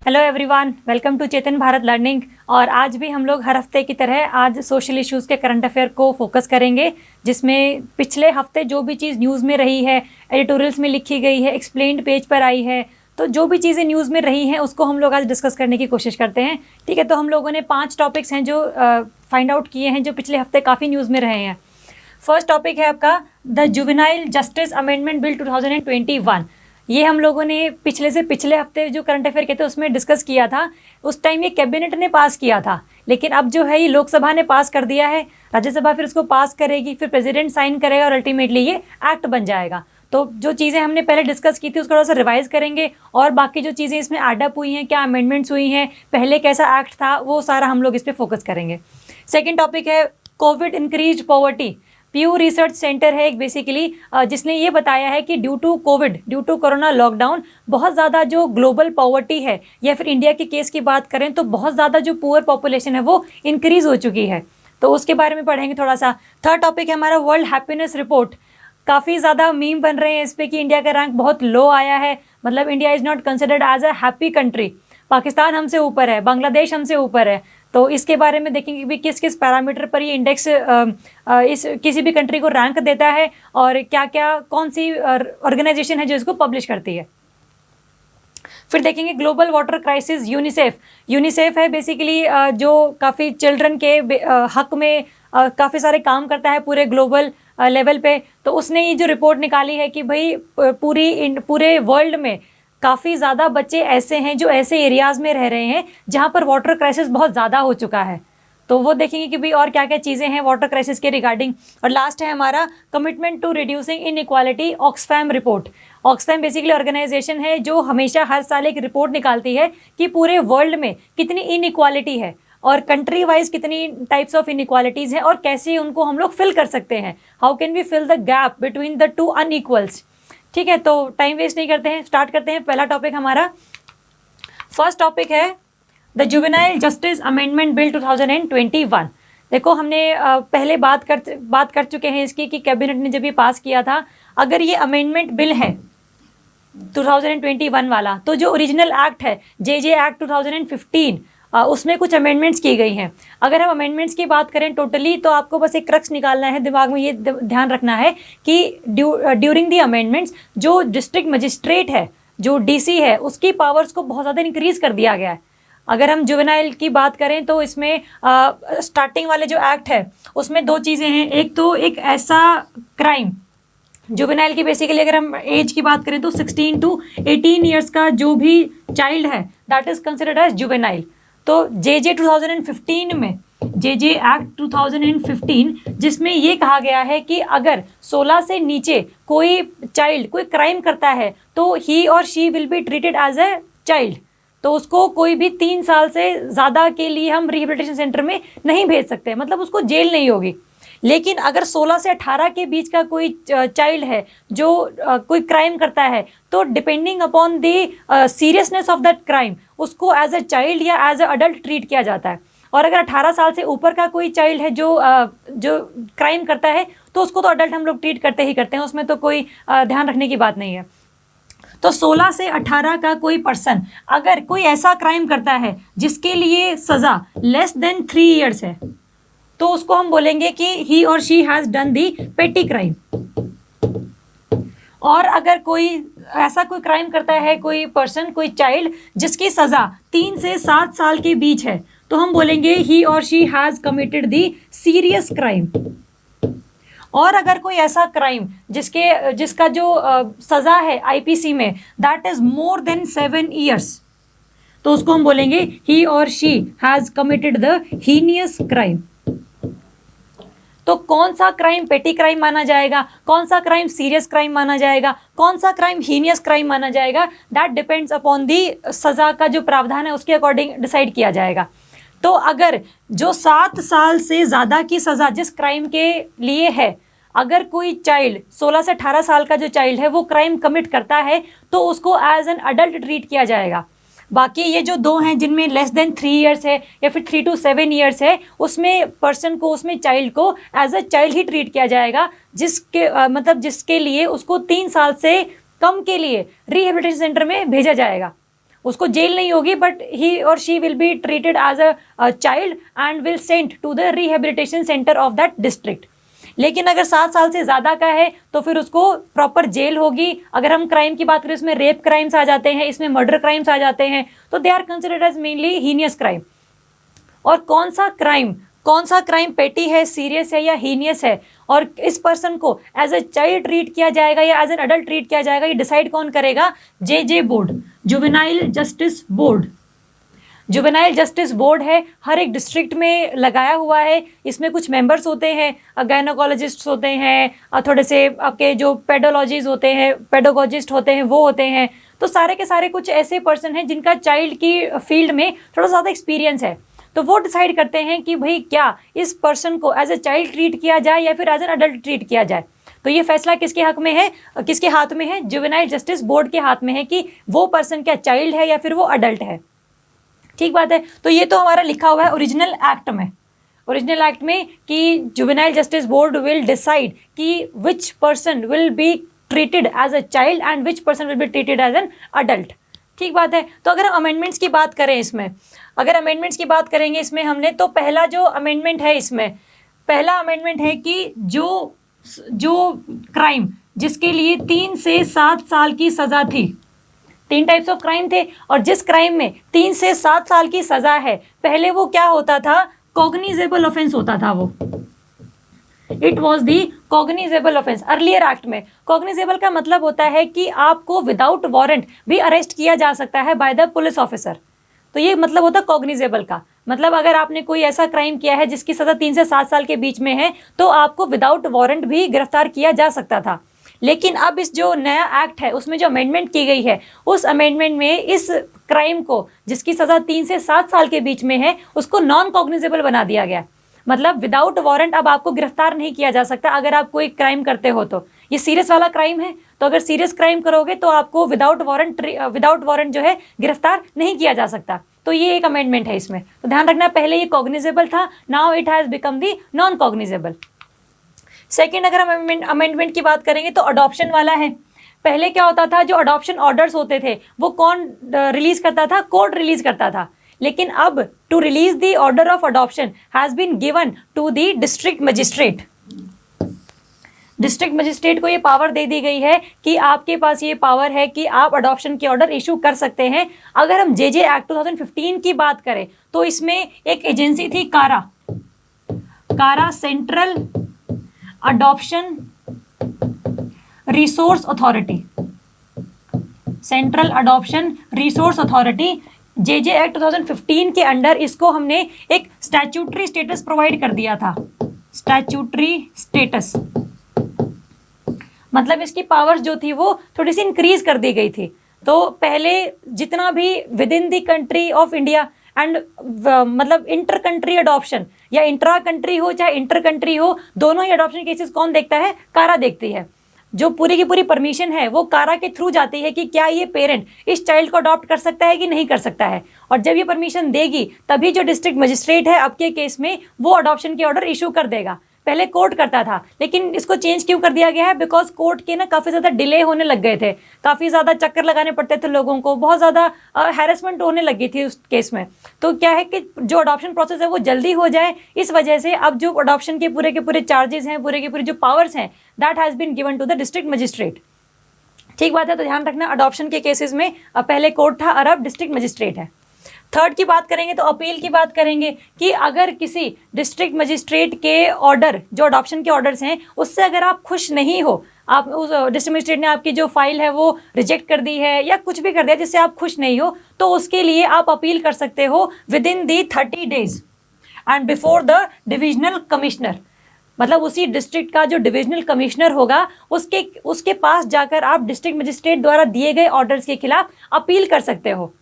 Hello everyone, welcome to Chetan Bharat learning. और आज भी हम लोग हर हफ्ते की तरह आज सोशल इश्यूज़ के करंट अफेयर को फोकस करेंगे, जिसमें पिछले हफ्ते जो भी चीज़ न्यूज़ में रही है, एडिटोरियल्स में लिखी गई है, एक्सप्लेन्ड पेज पर आई है, तो जो भी चीज़ें न्यूज़ में रही हैं उसको हम लोग आज डिस्कस करने की कोशिश करते हैं। ठीक है, तो हम लोगों ने 5 टॉपिक्स हैं जो फाइंड आउट किए हैं जो पिछले हफ्ते काफ़ी न्यूज़ में रहे हैं। फर्स्ट टॉपिक है आपका the juvenile justice amendment bill 2021। ये हम लोगों ने पिछले हफ्ते जो करंट अफेयर के थे उसमें डिस्कस किया था। उस टाइम ये कैबिनेट ने पास किया था, लेकिन अब जो है ये लोकसभा ने पास कर दिया है, राज्यसभा फिर उसको पास करेगी, फिर प्रेसिडेंट साइन करेगा और अल्टीमेटली ये एक्ट बन जाएगा। तो जो चीज़ें हमने पहले डिस्कस की थी उसको थोड़ा सा रिवाइज करेंगे और बाकी जो चीज़ें इसमें एडअप हुई हैं, क्या अमेंडमेंट्स हुई हैं, पहले कैसा एक्ट था, वो सारा हम लोग इस पर फोकस करेंगे। सेकेंड टॉपिक है Covid increase poverty. प्यू research centre है एक बेसिकली, जिसने ये बताया है कि ड्यू टू कोरोना लॉकडाउन बहुत ज़्यादा जो ग्लोबल पॉवर्टी है, या फिर इंडिया के केस की बात करें तो बहुत ज़्यादा जो पुअर पॉपुलेशन है वो इंक्रीज़ हो चुकी है। तो उसके बारे में पढ़ेंगे थोड़ा सा। थर्ड टॉपिक है हमारा वर्ल्ड हैप्पीनेस रिपोर्ट। काफ़ी ज़्यादा मीम बन रहे हैं इस पर कि इंडिया का रैंक बहुत लो आया है, मतलब India is not considered as a happy country. Pakistan हमसे ऊपर है, बांग्लादेश हमसे ऊपर है। तो इसके बारे में देखेंगे कि किस किस पैरामीटर पर ये इंडेक्स इस किसी भी कंट्री को रैंक देता है और क्या क्या कौन सी ऑर्गेनाइजेशन है जो इसको पब्लिश करती है। फिर देखेंगे ग्लोबल वाटर क्राइसिस। यूनिसेफ है बेसिकली जो काफ़ी चिल्ड्रन के हक में काफ़ी सारे काम करता है पूरे ग्लोबल लेवल पे। तो उसने ये जो रिपोर्ट निकाली है कि भाई पूरे वर्ल्ड में काफ़ी ज़्यादा बच्चे ऐसे हैं जो ऐसे एरियाज़ में रह रहे हैं जहाँ पर वाटर क्राइसिस बहुत ज़्यादा हो चुका है। तो वो देखेंगे कि भाई और क्या क्या चीज़ें हैं वाटर क्राइसिस के रिगार्डिंग। और लास्ट है हमारा commitment to reducing inequality, Oxfam report. Oxfam basically organisation है जो हमेशा हर साल एक रिपोर्ट निकालती है कि पूरे वर्ल्ड में कितनी इनइक्वालिटी है और कंट्री वाइज कितनी टाइप्स ऑफ इनइक्वालिटीज़ हैं और कैसे उनको हम लोग फिल कर सकते हैं। How can we fill the gap between the two unequals. ठीक है, तो टाइम वेस्ट नहीं करते हैं, स्टार्ट करते हैं। पहला टॉपिक हमारा, फर्स्ट टॉपिक है the juvenile justice amendment bill 2021। देखो हमने पहले बात कर चुके हैं इसकी कि कैबिनेट ने जब ये पास किया था, अगर ये अमेंडमेंट बिल है 2021 वाला, तो जो ओरिजिनल एक्ट है जे एक्ट 2015 उसमें कुछ अमेंडमेंट्स की गई हैं। अगर हम अमेंडमेंट्स की बात करें टोटली, तो आपको बस एक क्रक्स निकालना है, दिमाग में ये ध्यान रखना है कि ड्यूरिंग दी अमेंडमेंट्स जो डिस्ट्रिक्ट मजिस्ट्रेट है, जो डीसी है, उसकी पावर्स को बहुत ज़्यादा इंक्रीज़ कर दिया गया है। अगर हम जुवेनाइल की बात करें तो इसमें स्टार्टिंग वाले जो एक्ट है उसमें 2 चीज़ें हैं। एक तो एक ऐसा क्राइम, जुवेनाइल की बेसिकली अगर हम एज की बात करें तो 16 to 18 ईयर्स का जो भी चाइल्ड है that is considered as juvenile. तो जे 2015 में जे एक्ट 2015 जिसमें ये कहा गया है कि अगर 16 से नीचे कोई चाइल्ड कोई क्राइम करता है तो he or she will be treated as a child. तो उसको कोई भी 3 साल से ज़्यादा के लिए हम रिहेबिलिटेशन सेंटर में नहीं भेज सकते, मतलब उसको जेल नहीं होगी। लेकिन अगर 16 से 18 के बीच का कोई चाइल्ड है जो कोई क्राइम करता है, तो depending upon the seriousness of that crime उसको एज अ चाइल्ड या एज अ अडल्ट ट्रीट किया जाता है। और अगर 18 साल से ऊपर का कोई चाइल्ड है जो क्राइम करता है तो उसको तो अडल्ट हम लोग ट्रीट करते ही करते हैं, उसमें तो कोई ध्यान रखने की बात नहीं है। तो 16 से 18 का कोई पर्सन अगर कोई ऐसा क्राइम करता है जिसके लिए सज़ा लेस देन 3 ईयर्स है, तो उसको हम बोलेंगे कि ही or she has done the पेटी क्राइम। और अगर कोई ऐसा कोई क्राइम करता है कोई पर्सन, कोई चाइल्ड जिसकी सज़ा 3 से 7 साल के बीच है, तो हम बोलेंगे ही or she has committed the serious crime. और अगर कोई ऐसा क्राइम जिसका जो सज़ा है आईपीसी में that is more than 7 years, तो उसको हम बोलेंगे ही or she has committed the heinous crime. तो कौन सा क्राइम पेटी क्राइम माना जाएगा, कौन सा क्राइम सीरियस क्राइम माना जाएगा, कौन सा क्राइम हीनियस क्राइम माना जाएगा, दैट डिपेंड्स अपॉन दी सज़ा का जो प्रावधान है उसके अकॉर्डिंग डिसाइड किया जाएगा। तो अगर जो 7 साल से ज़्यादा की सज़ा जिस क्राइम के लिए है, अगर कोई चाइल्ड 16 से 18 साल का जो चाइल्ड है वो क्राइम कमिट करता है तो उसको एज एन अडल्ट ट्रीट किया जाएगा। बाकी ये जो 2 हैं जिनमें लेस देन 3 ईयर्स है या फिर 3 to 7 ईयर्स है, उसमें पर्सन को, उसमें चाइल्ड को एज अ चाइल्ड ही ट्रीट किया जाएगा, जिसके लिए उसको 3 साल से कम के लिए रिहेबिलिटेशन सेंटर में भेजा जाएगा। उसको जेल नहीं होगी, but he or she will be treated as a child and will sent to the rehabilitation centre of that district. लेकिन अगर 7 साल से ज़्यादा का है तो फिर उसको प्रॉपर जेल होगी। अगर हम क्राइम की बात करें, इसमें रेप क्राइम्स आ जाते हैं, इसमें मर्डर क्राइम्स आ जाते हैं, तो they are considered as mainly heinous crime. और कौन सा क्राइम पेटी है, सीरियस है या हीनियस है, और इस पर्सन को एज अ चाइल्ड ट्रीट किया जाएगा या एज एन अडल्ट ट्रीट किया जाएगा, ये डिसाइड कौन करेगा? JJ board, juvenile justice board. Juvenile justice board है, हर एक डिस्ट्रिक्ट में लगाया हुआ है। इसमें कुछ मेंबर्स होते हैं, गायनोकोलॉजिस्ट होते हैं, थोड़े से आपके जो पेडोलॉजिस्ट होते हैं वो होते हैं। तो सारे के सारे कुछ ऐसे पर्सन हैं जिनका चाइल्ड की फील्ड में थोड़ा ज़्यादा एक्सपीरियंस है। तो वो डिसाइड करते हैं कि भाई क्या इस पर्सन को एज ए चाइल्ड ट्रीट किया जाए या फिर एज एन अडल्ट ट्रीट किया जाए। तो ये फैसला किसके हक में है, किसके हाथ में है? जुवेनाइल जस्टिस बोर्ड के हाथ में है कि वो पर्सन क्या चाइल्ड है या फिर वो अडल्ट है। ठीक बात है। तो ये तो हमारा लिखा हुआ है ओरिजिनल एक्ट में कि juvenile justice board will decide कि which person will be treated as a child and which person will be treated as an adult. ठीक बात है। तो अगर हम अमेंडमेंट्स की बात करें इसमें हमने तो पहला जो अमेंडमेंट है, इसमें पहला अमेंडमेंट है कि जो क्राइम जिसके लिए 3 से 7 साल की सज़ा थी, 3 टाइप्स ऑफ क्राइम थे, और जिस क्राइम में 3 से 7 साल की सज़ा है, पहले वो क्या होता था? कॉग्निजेबल ऑफेंस होता था वो। It was the cognizable offence. Earlier act में कॉग्निजेबल का मतलब होता है कि आपको विदाउट वारंट भी अरेस्ट किया जा सकता है बाय द पुलिस ऑफिसर। तो ये मतलब होता है कॉग्निजेबल का। मतलब अगर आपने कोई ऐसा क्राइम किया है जिसकी सज़ा 3 से 7 साल के बीच में है, तो आपको विदाउट वारंट भी गिरफ्तार किया जा सकता था। लेकिन अब इस जो नया एक्ट है उसमें जो अमेंडमेंट की गई है, उस अमेंडमेंट में इस क्राइम को जिसकी सज़ा 3 से 7 साल के बीच में है उसको नॉन कॉग्निजेबल बना दिया गया। मतलब विदाउट वारंट अब आपको गिरफ्तार नहीं किया जा सकता अगर आप कोई क्राइम करते हो। तो ये सीरियस वाला क्राइम है, तो अगर सीरियस क्राइम करोगे तो आपको विदाउट वारंट जो है गिरफ्तार नहीं किया जा सकता। तो ये एक अमेंडमेंट है इसमें। तो ध्यान रखना, पहले ये कॉग्निजेबल था, now it has become the non cognizable. Second, अगर हम अमेंडमेंट की बात करेंगे तो अडॉप्शन वाला है। पहले क्या होता था, जो अडॉप्शन ऑर्डर्स होते थे वो कौन रिलीज करता था? कोर्ट रिलीज करता था। लेकिन अब to release the order of adoption has been given to the district magistrate. District magistrate को ये पावर दे दी गई है कि आपके पास ये पावर है कि आप अडॉप्शन के ऑर्डर इशू कर सकते हैं। अगर हम जेजे एक्ट 2015 की बात करें तो इसमें एक एजेंसी थी कारा central adoption resource authority. Central adoption resource authority, JJ act 2015 के अंडर इसको हमने एक स्टैट्यूटरी स्टेटस प्रोवाइड कर दिया था। स्टैट्यूटरी स्टेटस मतलब इसकी पावर्स जो थी वो थोड़ी सी इंक्रीज कर दी गई थी। तो पहले जितना भी with in the country of India and मतलब इंटर कंट्री अडॉप्शन या इंट्रा कंट्री हो चाहे इंटर कंट्री हो, दोनों ही अडॉप्शन केसेस कौन देखता है? कारा देखती है। जो पूरी की पूरी परमिशन है वो कारा के थ्रू जाती है कि क्या ये पेरेंट इस चाइल्ड को अडॉप्ट कर सकता है कि नहीं कर सकता है। और जब ये परमिशन देगी तभी जो डिस्ट्रिक्ट मजिस्ट्रेट है आपके केस में वो अडॉप्शन के ऑर्डर इशू कर देगा। पहले कोर्ट करता था, लेकिन इसको चेंज क्यों कर दिया गया है? बिकॉज कोर्ट के ना काफ़ी ज़्यादा डिले होने लग गए थे, काफ़ी ज़्यादा चक्कर लगाने पड़ते थे लोगों को, बहुत ज़्यादा हैरेसमेंट होने लगी थी उस केस में। तो क्या है कि जो अडॉप्शन प्रोसेस है वो जल्दी हो जाए, इस वजह से अब जो अडॉप्शन के पूरे चार्जेस हैं, पूरे के पूरे जो पावर्स हैं, that has been given to the district magistrate. ठीक बात है। तो ध्यान रखना, अडॉप्शन के केसेस में पहले कोर्ट था और अब डिस्ट्रिक्ट मजिस्ट्रेट है। थर्ड की बात करेंगे तो अपील की बात करेंगे कि अगर किसी डिस्ट्रिक्ट मजिस्ट्रेट के ऑर्डर, जो अडॉप्शन के ऑर्डर्स हैं, उससे अगर आप खुश नहीं हो, आप उस डिस्ट्रिक्ट मजिस्ट्रेट ने आपकी जो फाइल है वो रिजेक्ट कर दी है या कुछ भी कर दिया जिससे आप खुश नहीं हो, तो उसके लिए आप अपील कर सकते हो with in the 30 days and before the divisional commissioner. मतलब उसी डिस्ट्रिक्ट का जो डिविजनल कमिश्नर होगा उसके पास जाकर आप डिस्ट्रिक्ट मजिस्ट्रेट द्वारा दिए गए ऑर्डर्स के खिलाफ अपील कर सकते हो।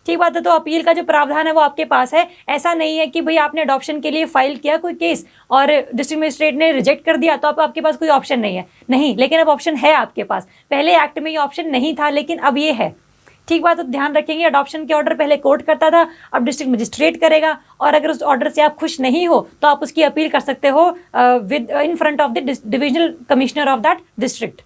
ठीक बात है। तो अपील का जो प्रावधान है वो आपके पास है। ऐसा नहीं है कि भाई आपने अडॉप्शन के लिए फाइल किया कोई केस और डिस्ट्रिक्ट मजिस्ट्रेट ने रिजेक्ट कर दिया तो आपके पास कोई ऑप्शन नहीं है। नहीं, लेकिन अब ऑप्शन है आपके पास। पहले एक्ट में ये ऑप्शन नहीं था, लेकिन अब ये है। ठीक बात। तो ध्यान रखेंगे, अडॉप्शन के ऑर्डर पहले कोर्ट करता था, अब डिस्ट्रिक्ट मजिस्ट्रेट करेगा। और अगर उस ऑर्डर से आप खुश नहीं हो तो आप उसकी अपील कर सकते हो with in front of the divisional commissioner of that district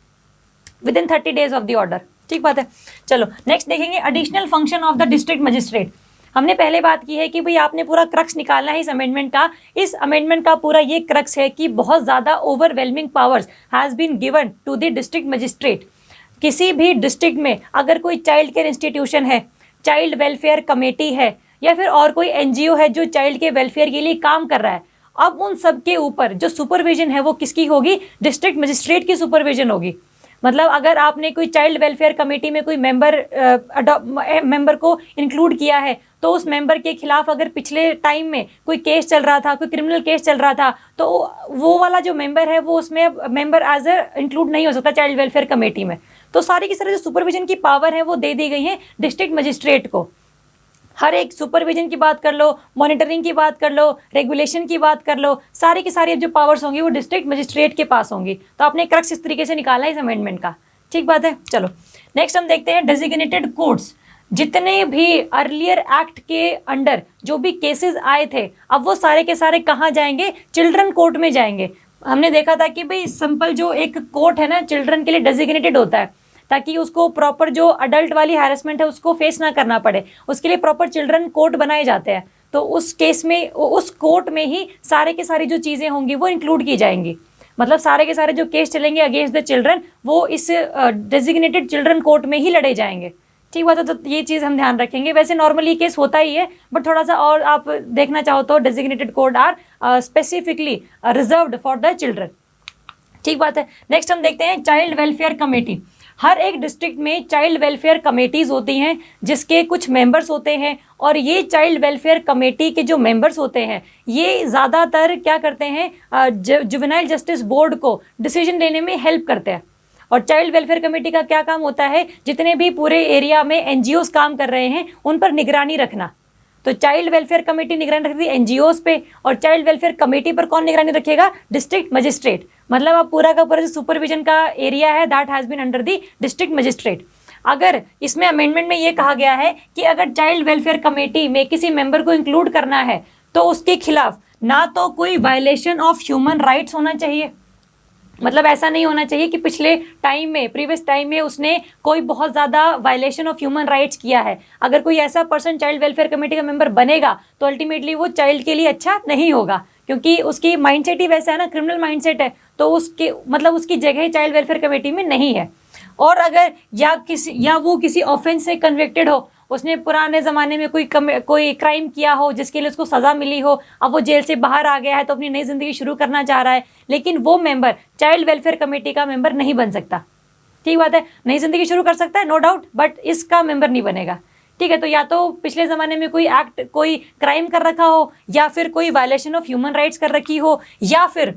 with in 30 days of the order. ठीक बात है। चलो नेक्स्ट देखेंगे additional function of the district magistrate. हमने पहले बात की है कि भाई आपने पूरा क्रक्स निकालना है इस अमेंडमेंट का। इस अमेंडमेंट का पूरा ये क्रक्स है कि बहुत ज़्यादा overwhelming powers has been given to the district magistrate. किसी भी डिस्ट्रिक्ट में अगर कोई चाइल्ड केयर इंस्टीट्यूशन है, चाइल्ड वेलफेयर कमेटी है, या फिर और कोई एनजीओ है जो चाइल्ड के वेलफेयर के लिए काम कर रहा है, अब उन सब के ऊपर जो सुपरविजन है वो किसकी होगी? डिस्ट्रिक्ट मजिस्ट्रेट की सुपरविजन होगी। मतलब अगर आपने कोई चाइल्ड वेलफेयर कमेटी में कोई मेंबर को इंक्लूड किया है, तो उस मेंबर के खिलाफ अगर पिछले टाइम में कोई केस चल रहा था, कोई क्रिमिनल केस चल रहा था, तो वो वाला जो मेंबर है वो उसमें मेंबर एज ए इंक्लूड नहीं हो सकता चाइल्ड वेलफेयर कमेटी में। तो सारी की सारी जो सुपरविजन की पावर है वो दे दी गई है डिस्ट्रिक्ट मजिस्ट्रेट को। हर एक सुपरविजन की बात कर लो, मॉनिटरिंग की बात कर लो, रेगुलेशन की बात कर लो, सारी की सारी जो पावर्स होंगी वो डिस्ट्रिक्ट मजिस्ट्रेट के पास होंगी। तो आपने क्रक्स इस तरीके से निकाला है इस अमेंडमेंट का। ठीक बात है। चलो नेक्स्ट हम देखते हैं डेजिग्नेटेड कोर्ट्स। जितने भी अर्लियर एक्ट के अंडर जो भी केसेस आए थे, अब वो सारे के सारे कहाँ जाएंगे? चिल्ड्रन कोर्ट में जाएंगे। हमने देखा था कि भाई सिंपल जो एक कोर्ट है ना चिल्ड्रन के लिए डेजिग्नेटेड होता है, ताकि उसको प्रॉपर जो अडल्ट वाली हैरेसमेंट है उसको फेस ना करना पड़े, उसके लिए प्रॉपर चिल्ड्रन कोर्ट बनाए जाते हैं। तो उस केस में उस कोर्ट में ही सारे के सारी जो चीज़ें होंगी वो इंक्लूड की जाएंगी। मतलब सारे के सारे जो केस चलेंगे अगेंस्ट द चिल्ड्रन वो इस डेजिग्नेटेड चिल्ड्रन कोर्ट में ही लड़े जाएंगे। ठीक बात है। तो ये चीज़ हम ध्यान रखेंगे। वैसे नॉर्मली केस होता ही है, बट थोड़ा सा और आप देखना चाहो तो designated court are specifically reserved for the children. ठीक बात है। नेक्स्ट हम देखते हैं चाइल्ड वेलफेयर कमेटी। हर एक डिस्ट्रिक्ट में चाइल्ड वेलफेयर कमेटीज़ होती हैं जिसके कुछ मेंबर्स होते हैं, और ये चाइल्ड वेलफेयर कमेटी के जो मेंबर्स होते हैं ये ज़्यादातर क्या करते हैं? जुवेनाइल जस्टिस बोर्ड को डिसीजन लेने में हेल्प करते हैं। और चाइल्ड वेलफेयर कमेटी का क्या काम होता है? जितने भी पूरे एरिया में एनजीओज काम कर रहे हैं उन पर निगरानी रखना। तो चाइल्ड वेलफेयर कमेटी निगरानी रखती है एनजीओज पे, और चाइल्ड वेलफेयर कमेटी पर कौन निगरानी रखेगा? District magistrate. मतलब अब पूरा का पूरा जो सुपरविजन का एरिया है that has been under the district magistrate. अगर इसमें अमेंडमेंट में ये कहा गया है कि अगर चाइल्ड वेलफेयर कमेटी में किसी मेंबर को इंक्लूड करना है तो उसके खिलाफ ना तो कोई वायलेशन ऑफ ह्यूमन राइट्स होना चाहिए, मतलब ऐसा नहीं होना चाहिए कि पिछले टाइम में प्रीवियस टाइम में उसने कोई बहुत ज़्यादा वायलेशन ऑफ ह्यूमन राइट्स किया है। अगर कोई ऐसा पर्सन चाइल्ड वेलफेयर कमेटी का मेंबर बनेगा तो अल्टीमेटली वो चाइल्ड के लिए अच्छा नहीं होगा, क्योंकि उसकी माइंडसेट ही वैसा है ना, क्रिमिनल माइंडसेट है, तो उसके मतलब उसकी जगह चाइल्ड वेलफेयर कमेटी में नहीं है। और अगर या वो किसी ऑफेंस से कन्विक्टेड हो, उसने पुराने ज़माने में कोई क्राइम किया हो जिसके लिए उसको सज़ा मिली हो, अब वो जेल से बाहर आ गया है तो अपनी नई ज़िंदगी शुरू करना चाह रहा है, लेकिन वो मेंबर चाइल्ड वेलफेयर कमेटी का मेंबर नहीं बन सकता। ठीक बात है। नई ज़िंदगी शुरू कर सकता है नो डाउट, बट इसका मेंबर नहीं बनेगा। ठीक है। तो या तो पिछले ज़माने में कोई क्राइम कर रखा हो, या फिर कोई वायलेशन ऑफ ह्यूमन राइट्स कर रखी हो, या फिर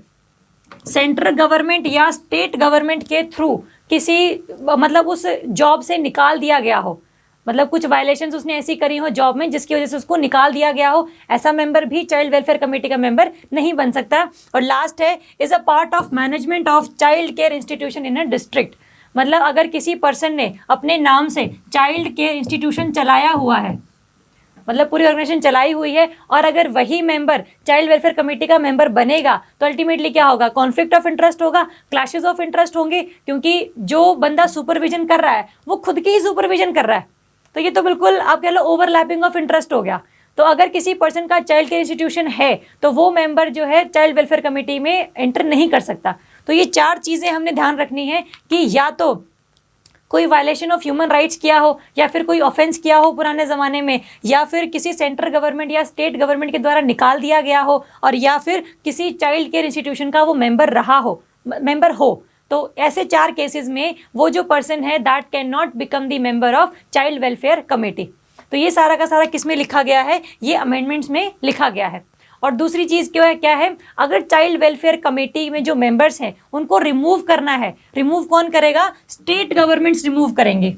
सेंट्रल गवर्नमेंट या स्टेट गवर्नमेंट के थ्रू किसी मतलब उस जॉब से निकाल दिया गया हो, मतलब कुछ वायलेशंस उसने ऐसी करी हो जॉब में जिसकी वजह से उसको निकाल दिया गया हो, ऐसा मेंबर भी चाइल्ड वेलफेयर कमेटी का मेंबर नहीं बन सकता। और लास्ट है is a part of management of child care institution in a district. मतलब अगर किसी पर्सन ने अपने नाम से चाइल्ड केयर इंस्टीट्यूशन चलाया हुआ है, मतलब पूरी ऑर्गेनाइजेशन चलाई हुई है, और अगर वही मेंबर चाइल्ड वेलफेयर कमेटी का मेंबर बनेगा तो अल्टीमेटली क्या होगा? कॉन्फ्लिक्ट ऑफ इंटरेस्ट होगा, क्लैशेस ऑफ इंटरेस्ट होंगे, क्योंकि जो बंदा सुपरविजन कर रहा है वो खुद की ही सुपरविजन कर रहा है। तो ये तो बिल्कुल आप कह लो ओवरलैपिंग ऑफ इंटरेस्ट हो गया। तो अगर किसी पर्सन का चाइल्ड केयर इंस्टीट्यूशन है तो वो मेंबर जो है चाइल्ड वेलफेयर कमेटी में एंटर नहीं कर सकता। तो ये 4 चीज़ें हमने ध्यान रखनी है कि या तो कोई वायलेशन ऑफ ह्यूमन राइट्स किया हो, या फिर कोई ऑफेंस किया हो पुराने ज़माने में, या फिर किसी सेंट्रल गवर्नमेंट या स्टेट गवर्नमेंट के द्वारा निकाल दिया गया हो, और या फिर किसी चाइल्ड केयर इंस्टीट्यूशन का वो मेंबर हो। तो ऐसे 4 केसेस में वो जो पर्सन है that can not become the member of child welfare committee. तो ये सारा का सारा किस में लिखा गया है? ये अमेंडमेंट्स में लिखा गया है। और दूसरी चीज़ क्या है? अगर चाइल्ड वेलफेयर कमेटी में जो मेंबर्स हैं उनको रिमूव करना है, रिमूव कौन करेगा? स्टेट गवर्नमेंट्स रिमूव करेंगे।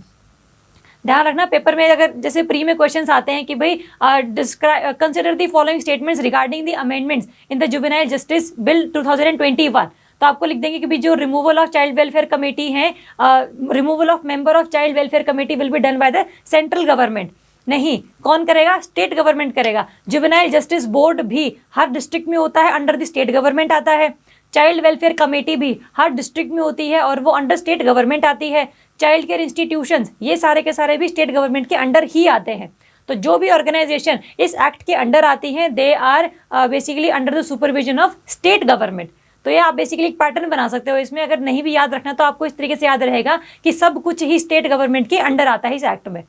ध्यान रखना, पेपर में अगर जैसे प्री में क्वेश्चंस आते हैं कि भाई consider the following statements regarding the amendments in the juvenile justice bill 2021, तो आपको लिख देंगे कि भी जो removal of child welfare committee है, removal of member of child welfare committee will be done by the central government. नहीं, कौन करेगा? स्टेट गवर्नमेंट करेगा। जुवेनाइल जस्टिस बोर्ड भी हर डिस्ट्रिक्ट में होता है, अंडर द स्टेट गवर्नमेंट आता है। चाइल्ड वेलफेयर कमेटी भी हर डिस्ट्रिक्ट में होती है और वो अंडर स्टेट गवर्नमेंट आती है। चाइल्ड केयर इंस्टीट्यूशंस ये सारे के सारे भी स्टेट गवर्नमेंट के अंडर ही आते हैं। तो जो भी ऑर्गेनाइजेशन इस एक्ट के अंडर आती हैं they are basically under the supervision of state government. तो ये आप बेसिकली एक पैटर्न बना सकते हो इसमें, अगर नहीं भी याद रखना तो आपको इस तरीके से याद रहेगा कि सब कुछ ही स्टेट गवर्नमेंट के अंडर आता है इस एक्ट में।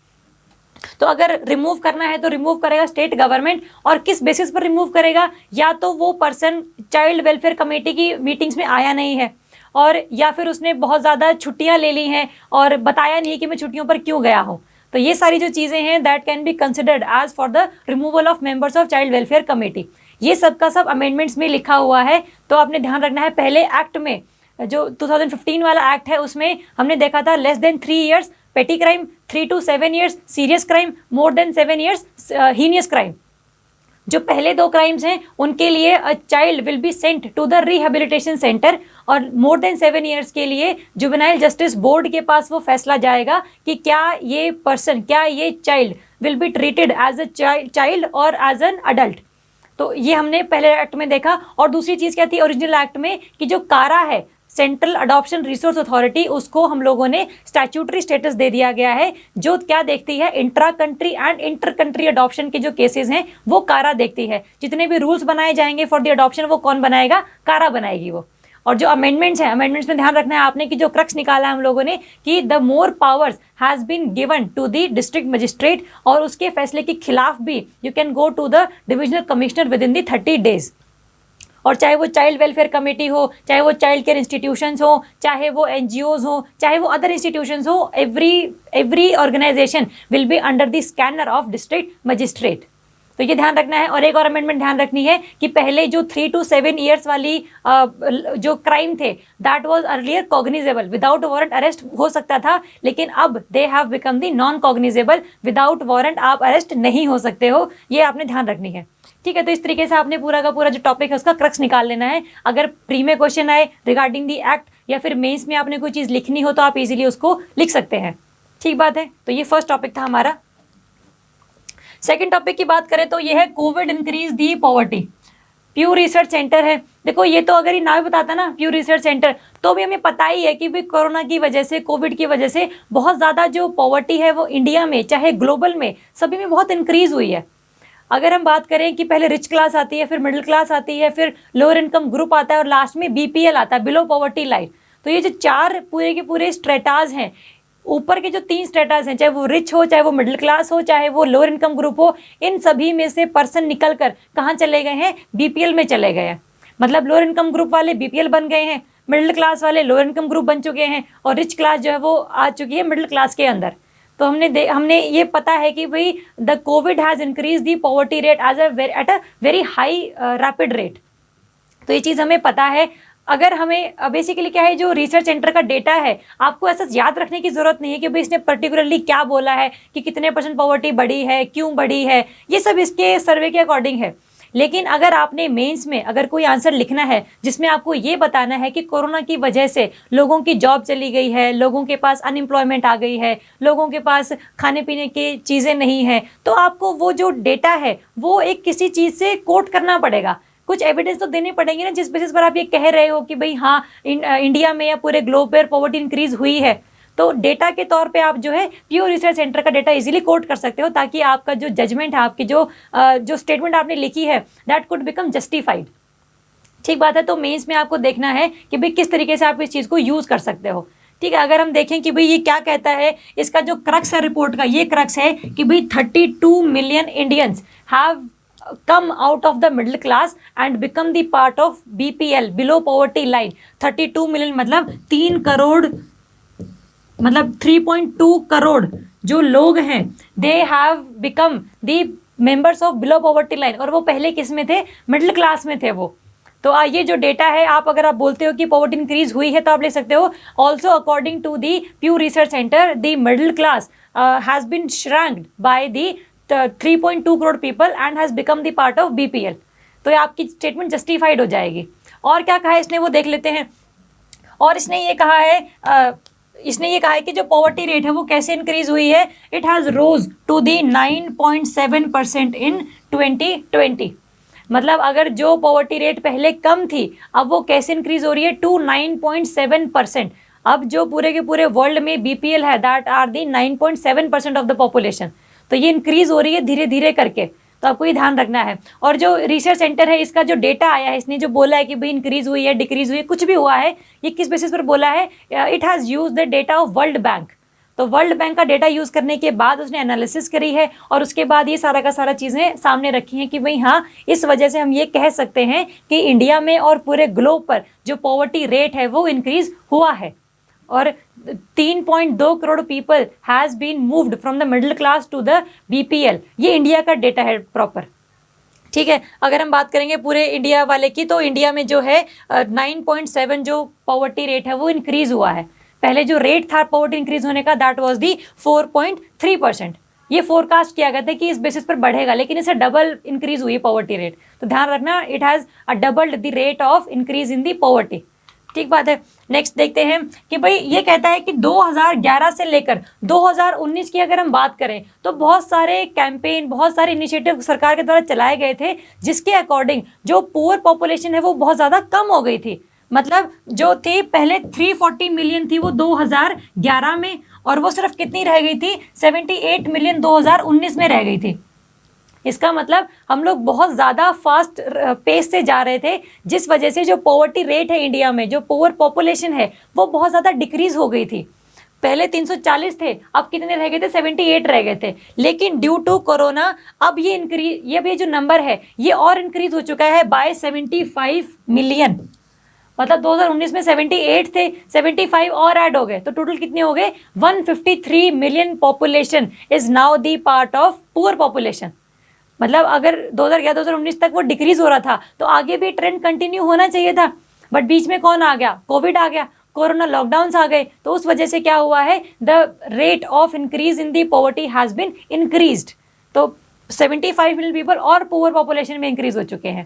तो अगर रिमूव करना है तो रिमूव करेगा स्टेट गवर्नमेंट, और किस बेसिस पर रिमूव करेगा, या तो वो पर्सन चाइल्ड वेलफेयर कमेटी की मीटिंग्स में आया नहीं है, और या फिर उसने बहुत ज़्यादा छुट्टियां ले ली हैं और बताया नहीं कि मैं छुट्टियों पर क्यों गया हूँ। तो ये सारी जो चीज़ें हैं that can be considered as for the removal of members of child welfare committee. ये सब का सब अमेंडमेंट्स में लिखा हुआ है। तो आपने ध्यान रखना है, पहले एक्ट में जो 2015 वाला एक्ट है उसमें हमने देखा था less than 3 years petty crime, 3 to 7 years serious crime, more than 7 years heinous crime. जो पहले 2 क्राइम्स हैं उनके लिए a child will be sent to the rehabilitation centre, और मोर देन 7 years के लिए जुवेनाइल जस्टिस बोर्ड के पास वो फैसला जाएगा कि क्या ये पर्सन, क्या ये child will be treated as a child और एज एन अडल्ट। तो ये हमने पहले एक्ट में देखा। और दूसरी चीज़ क्या थी ओरिजिनल एक्ट में, कि जो कारा है सेंट्रल अडॉप्शन रिसोर्स अथॉरिटी, उसको हम लोगों ने स्टैट्यूटरी स्टेटस दे दिया गया है, जो क्या देखती है intra country and inter country adoption के जो केसेस हैं वो कारा देखती है। जितने भी रूल्स बनाए जाएंगे फॉर द अडॉप्शन वो कौन बनाएगा, कारा बनाएगी वो। और जो अमेंडमेंट्स हैं, अमेंडमेंट्स में ध्यान रखना है आपने कि जो क्रक्स निकाला है हम लोगों ने कि the more powers has been given to the district magistrate, और उसके फैसले के खिलाफ भी you can go to the divisional commissioner within the 30 days। और चाहे वो चाइल्ड वेलफेयर कमेटी हो, चाहे वो चाइल्ड केयर इंस्टीट्यूशंस हो, चाहे वो NGOs हो, चाहे वो अदर इंस्टीट्यूशंस हो, every organisation will be under the scanner of district magistrate. तो ये ध्यान रखना है। और एक और अमेंडमेंट ध्यान रखनी है कि पहले जो 3 to 7 years वाली जो क्राइम थे that was earlier cognizable, without warrant arrest हो सकता था, लेकिन अब they have become the non cognizable, without warrant आप अरेस्ट नहीं हो सकते हो। ये आपने ध्यान रखनी है, ठीक है। तो इस तरीके से आपने पूरा का पूरा जो टॉपिक है उसका क्रक्स निकाल लेना है। अगर प्री में क्वेश्चन आए रिगार्डिंग दी एक्ट या फिर मेंस में आपने कोई चीज़ लिखनी हो तो आप इजीली उसको लिख सकते हैं, ठीक बात है। तो ये फर्स्ट टॉपिक था हमारा। सेकंड टॉपिक की बात करें तो ये है Covid increase the poverty. प्यू research centre है, देखो ये तो अगर ये नाम बताता ना प्यू रिसर्च सेंटर, तो भी हमें पता ही है कि भाई कोरोना की वजह से, कोविड की वजह से बहुत ज़्यादा जो पॉवर्टी है वो इंडिया में चाहे ग्लोबल में सभी में बहुत इंक्रीज हुई है। अगर हम बात करें कि पहले रिच क्लास आती है, फिर मिडिल क्लास आती है, फिर लोअर इनकम ग्रुप आता है और लास्ट में BPL आता है, बिलो पॉवर्टी लाइन। तो ये जो 4 पूरे के पूरे स्ट्रेटाज हैं, ऊपर के जो 3 स्टेटस हैं, चाहे वो रिच हो, चाहे वो मिडिल क्लास हो, चाहे वो लोअर इनकम ग्रुप हो, इन सभी में से पर्सन निकल कर कहाँ चले गए हैं, BPL में चले गए हैं। मतलब लोअर इनकम ग्रुप वाले BPL बन गए हैं, मिडिल क्लास वाले लोअर इनकम ग्रुप बन चुके हैं, और रिच क्लास जो है वो आ चुकी है मिडिल क्लास के अंदर। तो हमने ये पता है कि भाई the Covid has increase the poverty rate at a very high rapid rate. तो ये चीज़ हमें पता है। अगर हमें बेसिकली क्या है, जो रिसर्च सेंटर का डेटा है आपको ऐसा याद रखने की ज़रूरत नहीं है कि भाई इसने पर्टिकुलरली क्या बोला है कि कितने % पॉवर्टी बढ़ी है, क्यों बढ़ी है, ये सब इसके सर्वे के अकॉर्डिंग है। लेकिन अगर आपने मेंस में अगर कोई आंसर लिखना है जिसमें आपको ये बताना है कि कोरोना की वजह से लोगों की जॉब चली गई है, लोगों के पास अनएम्प्लॉयमेंट आ गई है, लोगों के पास खाने पीने की चीज़ें नहीं हैं, तो आपको वो जो डेटा है वो एक किसी चीज़ से कोट करना पड़ेगा। कुछ एविडेंस तो देने पड़ेंगे ना जिस बेसिस पर आप ये कह रहे हो कि भाई हाँ इंडिया में या पूरे ग्लोब पर पॉवर्टी इंक्रीज हुई है। तो डेटा के तौर पे आप जो है प्योर रिसर्च सेंटर का डेटा इजीली कोट कर सकते हो, ताकि आपका जो जजमेंट है, आपकी जो स्टेटमेंट आपने लिखी है दैट कुड बिकम जस्टिफाइड, ठीक बात है। तो मेंस में आपको देखना है कि भाई किस तरीके से आप इस चीज़ को यूज़ कर सकते हो, ठीक है। अगर हम देखें कि भाई ये क्या कहता है, इसका जो क्रक्स है रिपोर्ट का, ये क्रक्स है कि भाई 32 million Indians have come out of the middle class and become the part of BPL, below poverty line। 32 million मतलब 3 करोड़, मतलब 3.2 करोड़ जो लोग हैं they have become the members of below poverty line, और वो पहले किस में थे, मिडिल क्लास में थे वो। तो ये जो डेटा है, आप अगर आप बोलते हो कि पॉवर्टी इंक्रीज हुई है तो आप ले सकते हो also according to the Pew research centre the middle class has been shrunk by the 3.2 crore people and has become the part of BPL। तो ये आपकी स्टेटमेंट जस्टिफाइड हो जाएगी। और क्या कहा है इसने वो देख लेते हैं। और इसने ये कहा है कि जो पॉवर्टी रेट है वो कैसे इंक्रीज हुई है, it has rose to the 9.7% in 2020। मतलब अगर जो पॉवर्टी रेट पहले कम थी, अब वो कैसे इंक्रीज हो रही है, टू 9.7%। अब जो पूरे के पूरे वर्ल्ड में बीपीएल है, that are the 9.7% of the population. तो ये इंक्रीज हो रही है धीरे धीरे करके, तो आपको ये ध्यान रखना है। और जो रिसर्च सेंटर है, इसका जो डेटा आया है, इसने जो बोला है कि भाई इंक्रीज हुई है, डिक्रीज हुई है, कुछ भी हुआ है, ये किस बेसिस पर बोला है, it has use the data of world bank. तो वर्ल्ड बैंक का डेटा यूज़ करने के बाद उसने एनालिसिस करी है और उसके बाद ये सारा का सारा चीज़ें सामने रखी हैं कि भाई हाँ, इस वजह से हम ये कह सकते हैं कि इंडिया में और पूरे ग्लोब पर जो पॉवर्टी रेट है वो इंक्रीज हुआ है। और 3.2 crore people has been moved from the middle class to the BPL. ये इंडिया का डेटा है प्रॉपर, ठीक है। अगर हम बात करेंगे पूरे इंडिया वाले की, तो इंडिया में जो है 9.7 जो पॉवर्टी रेट है वो इंक्रीज हुआ है। पहले जो रेट था पॉवर्टी इंक्रीज होने का, दैट वाज दी 4.3%। ये फोरकास्ट किया गया था कि इस बेसिस पर बढ़ेगा, लेकिन इसे डबल इंक्रीज हुई है पॉवर्टी रेट। तो ध्यान रखना, it has doubled the rate of increase in the poverty. ठीक बात है। नेक्स्ट देखते हैं कि भाई ये कहता है कि 2011 से लेकर 2019 की अगर हम बात करें तो बहुत सारे कैंपेन, बहुत सारे इनिशिएटिव सरकार के द्वारा चलाए गए थे, जिसके अकॉर्डिंग जो पुअर पॉपुलेशन है वो बहुत ज़्यादा कम हो गई थी। मतलब जो थी पहले 340 मिलियन थी वो 2011 में, और वो सिर्फ कितनी रह गई थी, 78 मिलियन 2019 में रह गई थी। इसका मतलब हम लोग बहुत ज़्यादा फास्ट पेस से जा रहे थे, जिस वजह से जो पॉवर्टी रेट है इंडिया में, जो पुअर पॉपुलेशन है वो बहुत ज़्यादा डिक्रीज हो गई थी। पहले 340 थे, अब कितने रह गए थे, 78 रह गए थे। लेकिन ड्यू टू कोरोना अब ये भी जो नंबर है ये और इंक्रीज हो चुका है बाय 75 मिलियन। मतलब 2019 में 78 थे, 75 और ऐड हो गए, तो टोटल कितने हो गए, 153 million population is now the part of poor population. मतलब अगर 2011-2019 तक वो डिक्रीज हो रहा था, तो आगे भी ट्रेंड कंटिन्यू होना चाहिए था। बट बीच में कौन आ गया, कोविड आ गया, कोरोना लॉकडाउन्स आ गए, तो उस वजह से क्या हुआ है, the rate of increase in the poverty has been increased. तो 75 मिलियन पीपल और पुअर पॉपुलेशन में इंक्रीज हो चुके हैं।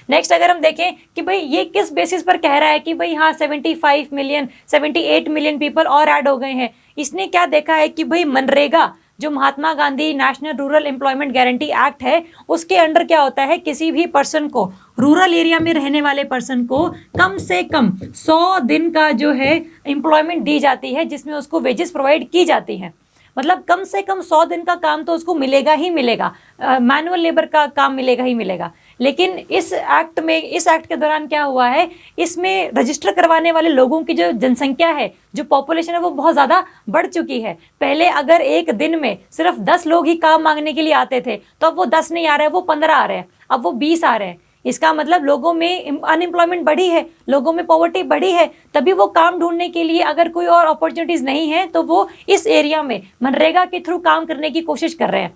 नेक्स्ट अगर हम देखें कि भाई ये किस बेसिस पर कह रहा है कि भाई हाँ 75 मिलियन 78 मिलियन पीपल और ऐड हो गए हैं, इसने क्या देखा है कि भाई मनरेगा जो Mahatma Gandhi national rural employment guarantee act है, उसके अंडर क्या होता है, किसी भी पर्सन को, रूरल एरिया में रहने वाले पर्सन को कम से कम 100 दिन का जो है एम्प्लॉयमेंट दी जाती है, जिसमें उसको वेजेस प्रोवाइड की जाती हैं। मतलब कम से कम 100 दिन का काम तो उसको मिलेगा ही मिलेगा, मैनुअल लेबर का काम मिलेगा ही मिलेगा। लेकिन इस एक्ट के दौरान क्या हुआ है, इसमें रजिस्टर करवाने वाले लोगों की जो जनसंख्या है, जो पॉपुलेशन है, वो बहुत ज़्यादा बढ़ चुकी है। पहले अगर एक दिन में सिर्फ 10 लोग ही काम मांगने के लिए आते थे, तो अब वो 10 नहीं आ रहे हैं, वो 15 आ रहे हैं, अब वो 20 आ रहे हैं। इसका मतलब लोगों में अनएम्प्लॉयमेंट बढ़ी है, लोगों में पॉवर्टी बढ़ी है, तभी वो काम ढूंढने के लिए, अगर कोई और अपॉर्चुनिटीज़ नहीं है, तो वो इस एरिया में मनरेगा के थ्रू काम करने की कोशिश कर रहे हैं।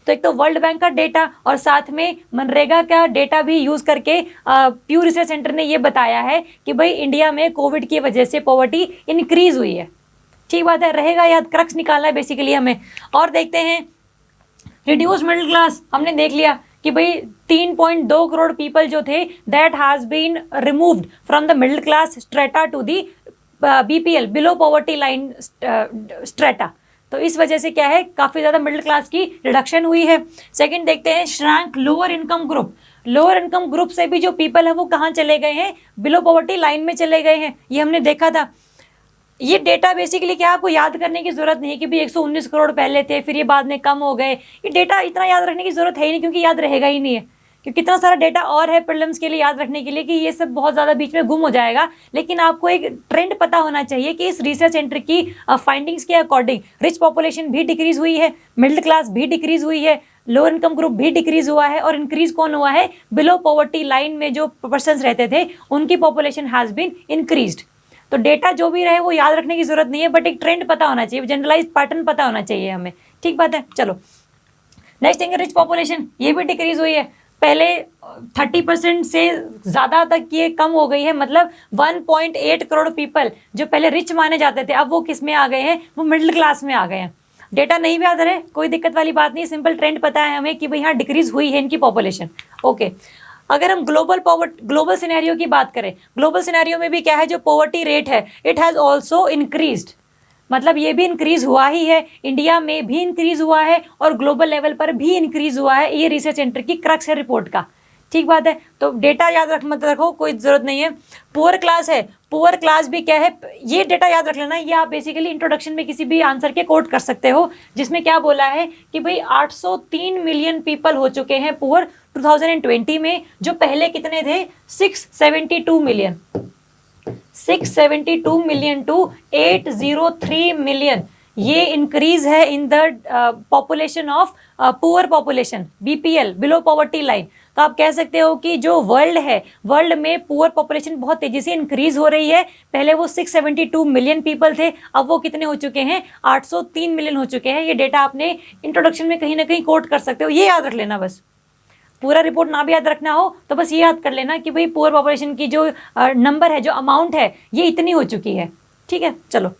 तो एक तो वर्ल्ड बैंक का डेटा और साथ में मनरेगा का डेटा भी यूज़ करके प्यू रिसर्च सेंटर ने ये बताया है कि भाई इंडिया में कोविड की वजह से पॉवर्टी इंक्रीज हुई है। ठीक बात है, रहेगा याद, क्रक्स निकालना है बेसिकली हमें। और देखते हैं रिड्यूस मिडिल क्लास, हमने देख लिया कि भाई 3.2 करोड़ पीपल जो थे, that has been removed from the middle class strata to the BPL, below poverty line strata. तो इस वजह से क्या है, काफ़ी ज़्यादा मिडिल क्लास की रिडक्शन हुई है। सेकंड देखते हैं shrank lower income group. Lower income group से भी जो पीपल है वो कहाँ चले गए हैं, बिलो पॉवर्टी लाइन में चले गए हैं, ये हमने देखा था। ये डेटा बेसिकली क्या, आपको याद करने की जरूरत नहीं है कि भाई 119 करोड़ पहले थे, फिर ये बाद में कम हो गए। ये डेटा इतना याद रखने की जरूरत है ही नहीं, क्योंकि याद रहेगा ही नहीं है, क्योंकि कितना सारा डेटा और है प्रीलिम्स के लिए याद रखने के लिए कि ये सब बहुत ज़्यादा बीच में गुम हो जाएगा। लेकिन आपको एक ट्रेंड पता होना चाहिए कि इस रिसर्च सेंटर की फाइंडिंग्स के अकॉर्डिंग रिच पॉपुलेशन भी डिक्रीज हुई है, मिडिल क्लास भी डिक्रीज हुई है, लोअर इनकम ग्रुप भी डिक्रीज हुआ है, और इंक्रीज कौन हुआ है, बिलो पॉवर्टी लाइन में जो पर्सन रहते थे उनकी पॉपुलेशन हैज़ बीन इंक्रीज्ड। तो डेटा जो भी रहे वो याद रखने की जरूरत नहीं है, बट एक ट्रेंड पता होना चाहिए, जनरलाइज पैटर्न पता होना चाहिए हमें। ठीक बात है, चलो नेक्स्ट थिंग, रिच पॉपुलेशन ये भी डिक्रीज हुई है। पहले 30% से ज़्यादा तक ये कम हो गई है, मतलब 1.8 करोड़ पीपल जो पहले रिच माने जाते थे, अब वो किस में आ गए हैं, वो मिडिल क्लास में आ गए हैं। डेटा नहीं भी याद रहे कोई दिक्कत वाली बात नहीं, सिंपल ट्रेंड पता है हमें कि भाई यहाँ डिक्रीज हुई है इनकी पॉपुलेशन। ओके, अगर हम ग्लोबल सिनेरियो की बात करें, ग्लोबल सिनेरियो में भी क्या है, जो पॉवर्टी रेट है इट हैज़ ऑल्सो इंक्रीज्ड। मतलब ये भी इंक्रीज हुआ ही है, इंडिया में भी इंक्रीज हुआ है और ग्लोबल लेवल पर भी इंक्रीज हुआ है। ये रिसर्च सेंटर की क्रक्स है रिपोर्ट का। ठीक बात है, तो डेटा याद मत रखो, कोई ज़रूरत नहीं है। पुअर क्लास है, पुअर क्लास भी क्या है, ये डेटा याद रख लेना। ये आप बेसिकली इंट्रोडक्शन में किसी भी आंसर के कोट कर सकते हो, जिसमें क्या बोला है कि भाई 803 मिलियन पीपल हो चुके हैं पुअर 2020 में, जो पहले कितने थे 672 मिलियन। 672 मिलियन टू 803 मिलियन, ये इंक्रीज है in the population of poor population, BPL, below poverty line. तो आप कह सकते हो कि जो वर्ल्ड है, वर्ल्ड में पुअर पॉपुलेशन बहुत तेजी से इंक्रीज हो रही है। पहले वो 672 मिलियन पीपल थे, अब वो कितने हो चुके हैं, 803 मिलियन हो चुके हैं। ये डेटा आपने इंट्रोडक्शन में कहीं ना कहीं कोट कर सकते हो, ये याद रख लेना बस। पूरा रिपोर्ट ना भी याद रखना हो तो बस ये याद कर लेना कि भाई पुअर पॉपुलेशन की जो नंबर है, जो अमाउंट है, ये इतनी हो चुकी है। ठीक है, चलो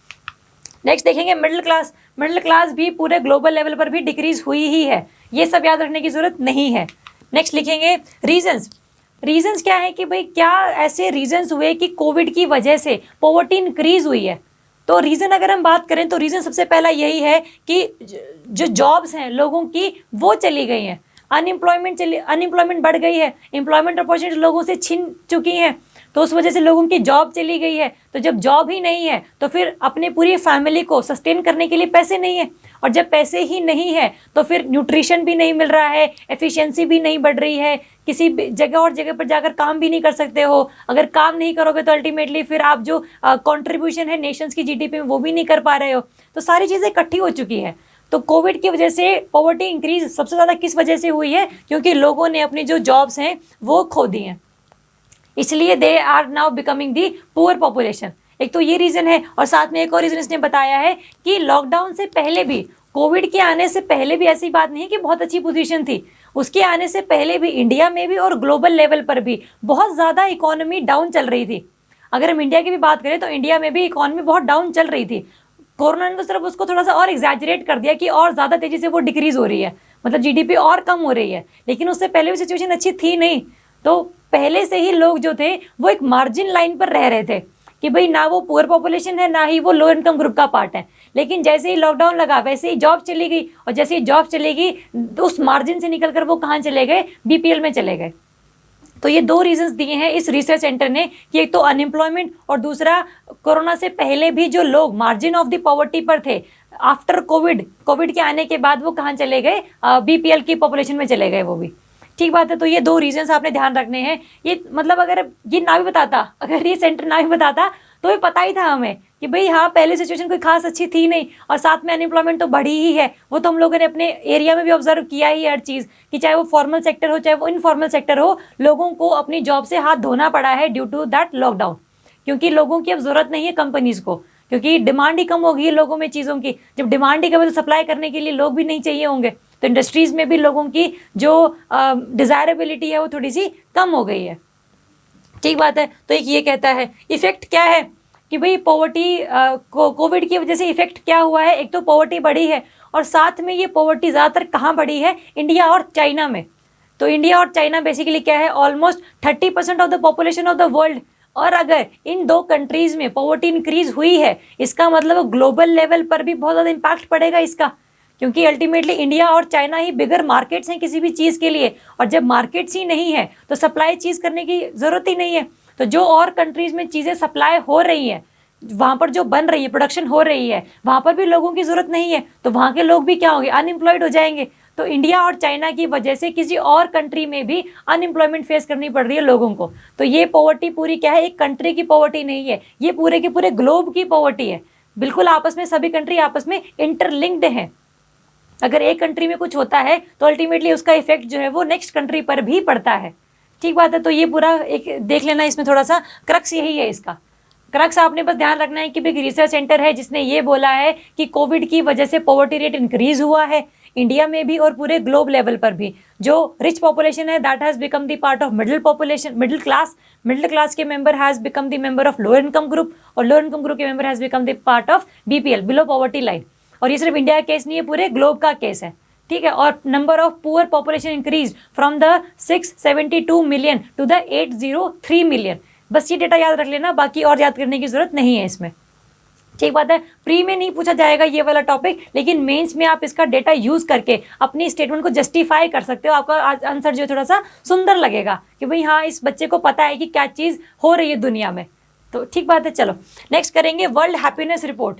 नेक्स्ट देखेंगे मिडिल क्लास। मिडिल क्लास भी पूरे ग्लोबल लेवल पर भी डिक्रीज हुई ही है, ये सब याद रखने की जरूरत नहीं है। नेक्स्ट लिखेंगे रीजंस। रीजंस क्या है कि भाई क्या ऐसे रीजंस हुए कि कोविड की वजह से पॉवर्टी इंक्रीज हुई है। तो रीज़न अगर हम बात करें तो रीज़न सबसे पहला यही है कि जो जॉब्स हैं लोगों की वो चली गई हैं, अनएम्प्लॉयमेंट बढ़ गई है, एम्प्लॉयमेंट अपॉर्चुनिटी लोगों से छिन चुकी हैं, तो उस वजह से लोगों की जॉब चली गई है। तो जब जॉब ही नहीं है तो फिर अपने पूरी फैमिली को सस्टेन करने के लिए पैसे नहीं है, और जब पैसे ही नहीं है तो फिर न्यूट्रिशन भी नहीं मिल रहा है, एफिशिएंसी भी नहीं बढ़ रही है, किसी जगह और जगह पर जाकर काम भी नहीं कर सकते हो। अगर काम नहीं करोगे तो अल्टीमेटली फिर आप जो कंट्रीब्यूशन है नेशंस की जीडीपी में वो भी नहीं कर पा रहे हो। तो सारी चीज़ें इकट्ठी हो चुकी है। तो कोविड की वजह से पॉवर्टी इंक्रीज सबसे ज़्यादा किस वजह से हुई है, क्योंकि लोगों ने अपनी जो जॉब्स हैं वो खो दी हैं, इसलिए they are now becoming the poor population. एक तो ये रीज़न है, और साथ में एक और रीज़न इसने बताया है कि लॉकडाउन से पहले भी, कोविड के आने से पहले भी ऐसी बात नहीं है कि बहुत अच्छी पोजीशन थी, उसके आने से पहले भी इंडिया में भी और ग्लोबल लेवल पर भी बहुत ज़्यादा इकोनॉमी डाउन चल रही थी। अगर हम इंडिया की भी बात करें तो इंडिया में भी इकोनॉमी बहुत डाउन चल रही थी। कोरोना ने तो सिर्फ उसको थोड़ा सा और एग्जैजरेट कर दिया कि और ज़्यादा तेज़ी से वो डिक्रीज़ हो रही है, मतलब जीडीपी और कम हो रही है, लेकिन उससे पहले भी सिचुएशन अच्छी थी नहीं। तो पहले से ही लोग जो थे वो एक मार्जिन लाइन पर रह रहे थे कि भाई ना वो पुअर पॉपुलेशन है ना ही वो लो इनकम ग्रुप का पार्ट है। लेकिन जैसे ही लॉकडाउन लगा वैसे ही जॉब चली गई, और जैसे ही जॉब चली गई तो उस मार्जिन से निकलकर वो कहाँ चले गए, बीपीएल में चले गए। तो ये दो रीजंस दिए हैं इस रिसर्च सेंटर ने कि एक तो अनएम्प्लॉयमेंट, और दूसरा कोरोना से पहले भी जो लोग मार्जिन ऑफ द पॉवर्टी पर थे, आफ्टर कोविड के आने के बाद वो कहाँ चले गए, बीपीएल की पॉपुलेशन में चले गए वो भी। ठीक बात है, तो ये दो रीजंस आपने ध्यान रखने हैं। ये मतलब अगर ये ना भी बताता, अगर ये सेंटर ना भी बताता तो ये पता ही था हमें कि भाई हाँ पहले सिचुएशन कोई खास अच्छी थी नहीं, और साथ में अनएम्प्लॉयमेंट तो बढ़ी ही है। वो तो हम लोगों ने अपने एरिया में भी ऑब्जर्व किया ही हर चीज़, कि चाहे वो फॉर्मल सेक्टर हो चाहे वो इनफॉर्मल सेक्टर हो, लोगों को अपनी जॉब से हाथ धोना पड़ा है ड्यू टू दैट लॉकडाउन। क्योंकि लोगों की अब ज़रूरत नहीं है कंपनीज़ को, क्योंकि डिमांड ही कम हो गई है लोगों में चीज़ों की। जब डिमांड ही कम है तो सप्लाई करने के लिए लोग भी नहीं चाहिए होंगे, तो इंडस्ट्रीज़ में भी लोगों की जो डिज़ायरेबिलिटी है वो थोड़ी सी कम हो गई है। ठीक बात है, तो एक ये कहता है इफेक्ट क्या है कि भाई पॉवर्टी कोविड की वजह से इफेक्ट क्या हुआ है। एक तो पॉवर्टी बढ़ी है, और साथ में ये पॉवर्टी ज़्यादातर कहाँ बढ़ी है, इंडिया और चाइना में। तो इंडिया और चाइना बेसिकली क्या है, almost 30% of the population of the world. और अगर इन दो कंट्रीज़ में पॉवर्टी इंक्रीज हुई है, इसका मतलब ग्लोबल लेवल पर भी बहुत ज़्यादा इम्पैक्ट पड़ेगा इसका, क्योंकि अल्टीमेटली इंडिया और चाइना ही बिगर मार्केट्स हैं किसी भी चीज़ के लिए, और जब मार्केट्स ही नहीं है तो सप्लाई चीज़ करने की ज़रूरत ही नहीं है। तो जो और कंट्रीज़ में चीज़ें सप्लाई हो रही हैं, वहाँ पर जो बन रही है, प्रोडक्शन हो रही है, वहाँ पर भी लोगों की ज़रूरत नहीं है, तो वहाँ के लोग भी क्या होंगे, अनएम्प्लॉयड हो जाएंगे। तो इंडिया और चाइना की वजह से किसी और कंट्री में भी अनएम्प्लॉयमेंट फेस करनी पड़ रही है लोगों को। तो ये पॉवर्टी पूरी क्या है, एक कंट्री की पॉवर्टी नहीं है, ये पूरे के पूरे ग्लोब की पॉवर्टी है। बिल्कुल आपस में सभी कंट्री आपस में इंटरलिंक्ड हैं। अगर एक कंट्री में कुछ होता है तो अल्टीमेटली उसका इफेक्ट जो है वो नेक्स्ट कंट्री पर भी पड़ता है। ठीक बात है, तो ये पूरा एक देख लेना, इसमें थोड़ा सा क्रक्स यही है। इसका क्रक्स आपने बस ध्यान रखना है कि एक रिसर्च सेंटर है जिसने ये बोला है कि कोविड की वजह से पॉवर्टी रेट इंक्रीज हुआ है इंडिया में भी और पूरे ग्लोब लेवल पर भी। जो रिच पॉपुलेशन है that has become the part of middle population, middle class के member has become the member of lower income group, और लोअर इनकम ग्रुप के member has become the part of BPL, below poverty line. और ये सिर्फ India का case नहीं है, पूरे ग्लोब का केस है। ठीक है, और number of poor population increase from the 672 million to the 803 million. बस ये डेटा याद रख लेना, बाकी और याद करने की जरूरत नहीं है इसमें। ठीक। ठीक बात है, प्री में नहीं पूछा जाएगा ये वाला टॉपिक, लेकिन मेंस में आप इसका डेटा यूज करके अपनी स्टेटमेंट को जस्टिफाई कर सकते हो। आपका आंसर जो थोड़ा सा सुंदर लगेगा कि भाई हाँ, इस बच्चे को पता है कि क्या चीज़ हो रही है दुनिया में। तो ठीक बात है। चलो नेक्स्ट करेंगे world happiness report.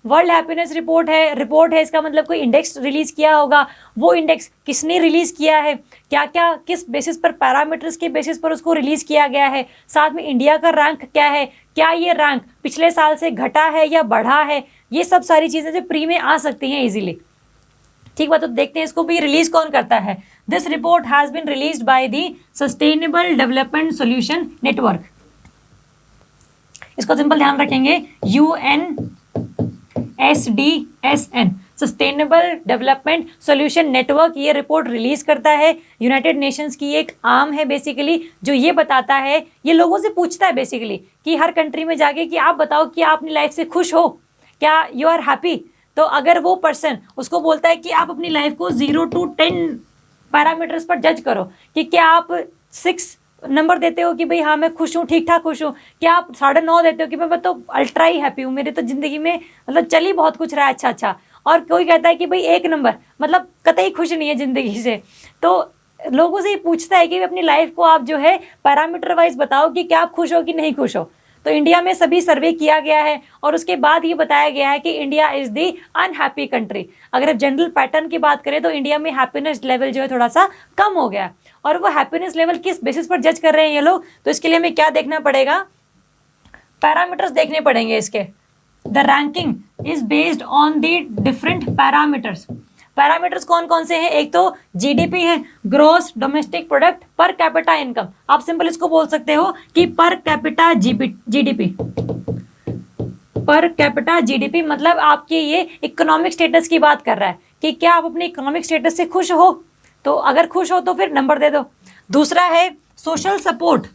World happiness report है, इसका मतलब कोई इंडेक्स रिलीज किया होगा। वो इंडेक्स किसने रिलीज किया है, क्या क्या किस बेसिस पर, पैरामीटर्स के बेसिस पर उसको रिलीज किया गया है, साथ में इंडिया का रैंक क्या है, क्या ये रैंक पिछले साल से घटा है या बढ़ा है, ये सब सारी चीज़ें जो प्री में आ सकती हैं इजीली। ठीक बात। तो देखते हैं इसको भी रिलीज कौन करता है। This report has been released by the sustainable development solution network. इसको सिंपल ध्यान रखेंगे, UNSDSN, sustainable development solution network. ये रिपोर्ट रिलीज करता है, यूनाइटेड नेशंस की एक आर्म है बेसिकली, जो ये बताता है, ये लोगों से पूछता है बेसिकली कि हर कंट्री में जाके कि आप बताओ कि आप अपनी लाइफ से खुश हो, क्या यू आर हैप्पी। तो अगर वो पर्सन उसको बोलता है कि आप अपनी लाइफ को 0 to 10 पैरामीटर्स पर जज करो कि क्या आप 6 नंबर देते हो कि भाई हाँ मैं खुश हूँ, ठीक ठाक खुश हूँ, क्या आप 9.5 देते हो कि मैं तो अल्ट्रा ही हैप्पी हूँ, मेरे तो ज़िंदगी में मतलब चल ही बहुत कुछ रहा है अच्छा, और कोई कहता है कि भाई 1 नंबर, मतलब कतई खुश नहीं है ज़िंदगी से। तो लोगों से ये पूछता है कि अपनी लाइफ को आप जो है पैरामीटर वाइज बताओ कि क्या आप खुश हो कि नहीं खुश हो। तो इंडिया में सभी सर्वे किया गया है और उसके बाद ये बताया गया है कि India is the unhappy country. अगर जनरल पैटर्न की बात करें तो इंडिया में हैप्पीनेस लेवल जो है थोड़ा सा कम हो गया। और वो हैप्पीनेस लेवल किस बेसिस पर जज कर रहे हैं ये लोग, तो इसके लिए हमें क्या देखना पड़ेगा, पैरामीटर्स देखने पड़ेंगे इसके। The ranking is based on the different parameters. Parameters कौन कौन से हैं, एक तो जीडीपी है, gross domestic product per capita income. आप सिंपल इसको बोल सकते हो कि per capita GDP, per capita GDP मतलब आपके ये इकोनॉमिक स्टेटस की बात कर रहा है कि क्या आप अपने इकोनॉमिक स्टेटस से खुश हो। तो अगर खुश हो तो फिर नंबर दे दो। दूसरा है सोशल सपोर्ट,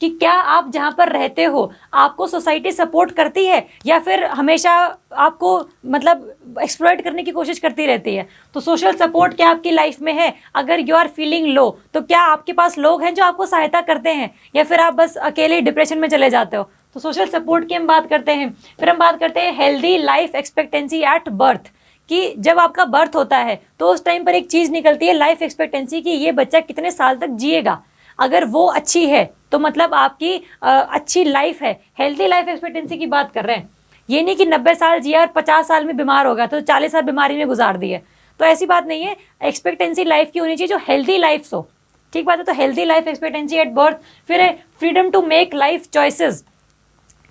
कि क्या आप जहाँ पर रहते हो आपको सोसाइटी सपोर्ट करती है या फिर हमेशा आपको मतलब एक्सप्लॉइट करने की कोशिश करती रहती है। तो सोशल सपोर्ट क्या आपकी लाइफ में है, अगर यू आर फीलिंग लो तो क्या आपके पास लोग हैं जो आपको सहायता करते हैं या फिर आप बस अकेले डिप्रेशन में चले जाते हो। तो सोशल सपोर्ट की हम बात करते हैं। फिर हम बात करते हैं healthy life expectancy at birth, कि जब आपका बर्थ होता है तो उस टाइम पर एक चीज़ निकलती है लाइफ एक्सपेक्टेंसी, कि ये बच्चा कितने साल तक जिएगा। अगर वो अच्छी है तो मतलब आपकी अच्छी लाइफ है, हेल्दी लाइफ एक्सपेक्टेंसी की बात कर रहे हैं। ये नहीं कि 90 साल जिया और 50 साल में बीमार होगा तो 40 साल बीमारी में गुजार दिए, तो ऐसी बात नहीं है। एक्सपेक्टेंसी लाइफ की होनी चाहिए जो हेल्दी लाइफ हो। ठीक बात है। तो healthy life expectancy at birth. फिर है freedom to make life choices,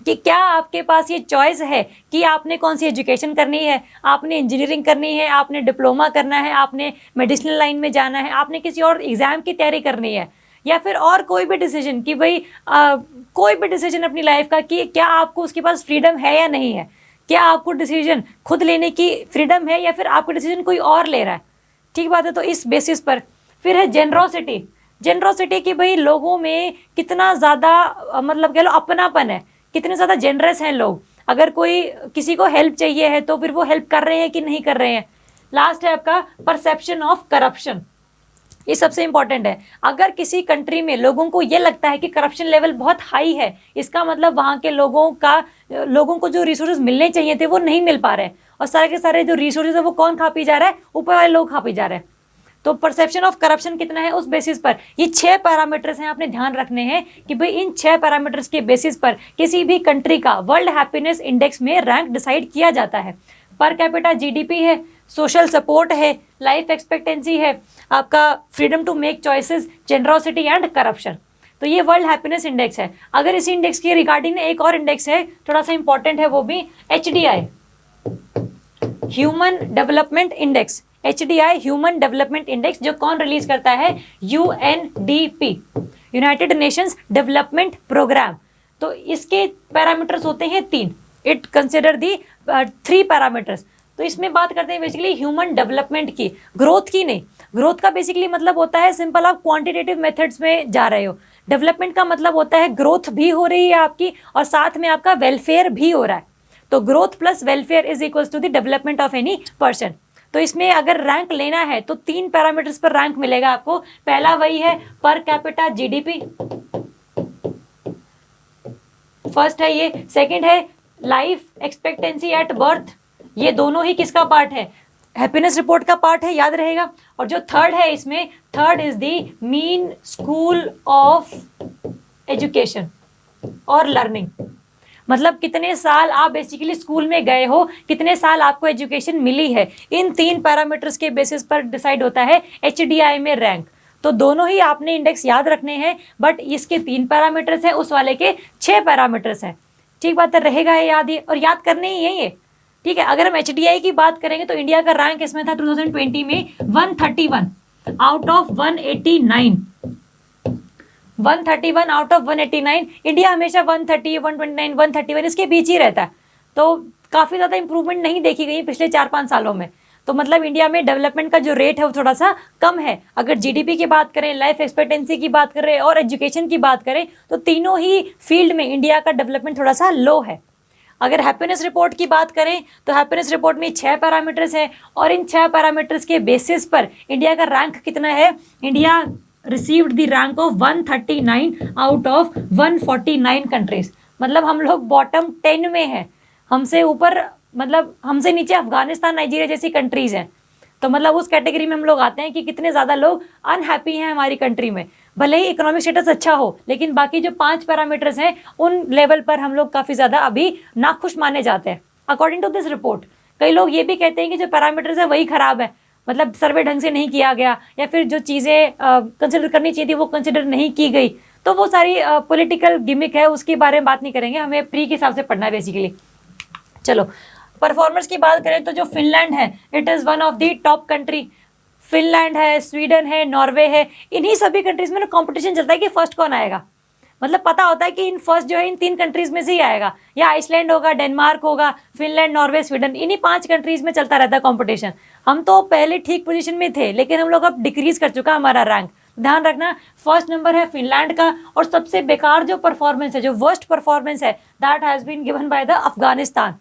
कि क्या आपके पास ये चॉइस है कि आपने कौन सी एजुकेशन करनी है, आपने इंजीनियरिंग करनी है, आपने डिप्लोमा करना है, आपने मेडिसिनल लाइन में जाना है, आपने किसी और एग्ज़ाम की तैयारी करनी है, या फिर और कोई भी डिसीजन कि भाई कोई भी डिसीजन अपनी लाइफ का, कि क्या आपको उसके पास फ्रीडम है या नहीं है, क्या आपको डिसीजन खुद लेने की फ्रीडम है या फिर आपको डिसीजन कोई और ले रहा है। ठीक बात है। तो इस बेसिस पर फिर है जेनरोसिटी। जेनरोसिटी कि भाई लोगों में कितना ज़्यादा मतलब कह लो अपनापन है, कितने ज़्यादा जेनरस हैं लोग। अगर कोई किसी को हेल्प चाहिए है तो फिर वो हेल्प कर रहे हैं कि नहीं कर रहे हैं। लास्ट है आपका परसेप्शन ऑफ करप्शन। ये सबसे इंपॉर्टेंट है। अगर किसी कंट्री में लोगों को ये लगता है कि करप्शन लेवल बहुत हाई है, इसका मतलब वहाँ के लोगों को जो रिसोर्सेज मिलने चाहिए थे वो नहीं मिल पा रहे हैं, और सारे के सारे जो रिसोर्सेज है वो कौन खा पी जा रहा है, ऊपर वाले लोग खा पी जा रहे हैं। तो परसेप्शन ऑफ करप्शन कितना है उस बेसिस पर ये 6 पैरामीटर्स हैं, आपने ध्यान रखने हैं कि भाई इन 6 पैरामीटर्स के बेसिस पर किसी भी कंट्री का वर्ल्ड हैप्पीनेस इंडेक्स में रैंक डिसाइड किया जाता है। पर कैपिटा जीडीपी है, सोशल सपोर्ट है, लाइफ एक्सपेक्टेंसी है, आपका freedom to make choices, generosity and corruption. तो ये वर्ल्ड हैप्पीनेस इंडेक्स है। अगर इस इंडेक्स के रिगार्डिंग एक और इंडेक्स है थोड़ा सा इंपॉर्टेंट है, वो भी HDI, human development index. HDI human development index जो कौन रिलीज करता है, UNDP, united nations development programme. तो इसके पैरामीटर्स होते हैं 3। It consider the 3 parameters. तो इसमें बात करते हैं बेसिकली ह्यूमन डेवलपमेंट की, ग्रोथ की नहीं। ग्रोथ का बेसिकली मतलब होता है सिंपल, आप क्वांटिटेटिव मेथड्स में जा रहे हो। डेवलपमेंट का मतलब होता है ग्रोथ भी हो रही है आपकी और साथ में आपका वेलफेयर भी हो रहा है। तो growth plus welfare is equals to the development of any person. तो इसमें अगर रैंक लेना है तो 3 पैरामीटर्स पर रैंक मिलेगा आपको। पहला वही है पर कैपिटा जीडीपी, फर्स्ट है ये। सेकंड है लाइफ एक्सपेक्टेंसी एट बर्थ, ये दोनों ही किसका पार्ट है, हैप्पीनेस रिपोर्ट का पार्ट है, याद रहेगा। और जो थर्ड है इसमें, third is the mean school of education और लर्निंग, मतलब कितने साल आप बेसिकली स्कूल में गए हो, कितने साल आपको एजुकेशन मिली है, इन 3 पैरामीटर्स के बेसिस पर डिसाइड होता है HDI में रैंक। तो दोनों ही आपने इंडेक्स याद रखने हैं, बट इसके 3 पैरामीटर्स हैं, उस वाले के 6 पैरामीटर्स हैं। ठीक बात है, रहेगा है याद, ये और याद करने ही है ये। ठीक है, अगर हम HDI की बात करेंगे तो इंडिया का रैंक इसमें था 2020 में 131 out of 189, 131 out of 189। India हमेशा 130, 129, 131 इसके बीच ही रहता है, तो काफ़ी ज़्यादा इंप्रूवमेंट नहीं देखी गई पिछले 4-5 सालों में। तो मतलब इंडिया में डेवलपमेंट का जो रेट है वो थोड़ा सा कम है। अगर GDP की बात करें, लाइफ एक्सपेक्टेंसी की बात करें और एजुकेशन की बात करें, तो तीनों ही फील्ड में इंडिया का डेवलपमेंट थोड़ा सा लो है। अगर हैप्पीनेस रिपोर्ट की बात करें तो हैप्पीनेस रिपोर्ट में 6 पैरामीटर्स हैं, और इन 6 पैरामीटर्स के बेसिस पर इंडिया का रैंक कितना है, India received the rank of 139 out of 149 countries. मतलब हम लोग बॉटम 10 में हैं, हमसे ऊपर मतलब हमसे नीचे अफगानिस्तान, नाइजीरिया जैसी कंट्रीज हैं। तो मतलब उस कैटेगरी में हम लोग आते हैं कि कितने ज़्यादा लोग अनहैप्पी हैं हमारी कंट्री में। भले ही इकोनॉमिक स्टेटस अच्छा हो, लेकिन बाकी जो 5 पैरामीटर्स हैं उन लेवल पर हम लोग काफ़ी ज़्यादा अभी नाखुश माने जाते हैं अकॉर्डिंग टू दिस रिपोर्ट। कई लोग ये भी कहते हैं कि जो पैरामीटर्स है वही ख़राब है, मतलब सर्वे ढंग से नहीं किया गया, या फिर जो चीज़ें कंसिडर करनी चाहिए थी वो कंसिडर नहीं की गई। तो वो सारी पॉलिटिकल गिमिक है, उसके बारे में बात नहीं करेंगे, हमें प्री के हिसाब से पढ़ना है बेसिकली। चलो, परफॉर्मेंस की बात करें तो जो फिनलैंड है, it is one of the top country. Finland है, स्वीडन है, नॉर्वे है, इन्हीं सभी कंट्रीज में ना कॉम्पिटिशन चलता है कि फर्स्ट कौन आएगा। मतलब पता होता है कि इन फर्स्ट जो है इन 3 कंट्रीज में से ही आएगा, या आइसलैंड होगा, डेनमार्क होगा, फिनलैंड, नॉर्वे, स्वीडन, इन्हीं 5 कंट्रीज में चलता रहता है कॉम्पिटिशन। हम तो पहले ठीक पोजीशन में थे, लेकिन हम लोग अब डिक्रीज कर चुका हमारा रैंक। ध्यान रखना, फर्स्ट नंबर है फिनलैंड का, और सबसे बेकार जो परफॉर्मेंस है, जो वर्स्ट परफॉर्मेंस है, that has been given by the Afghanistan.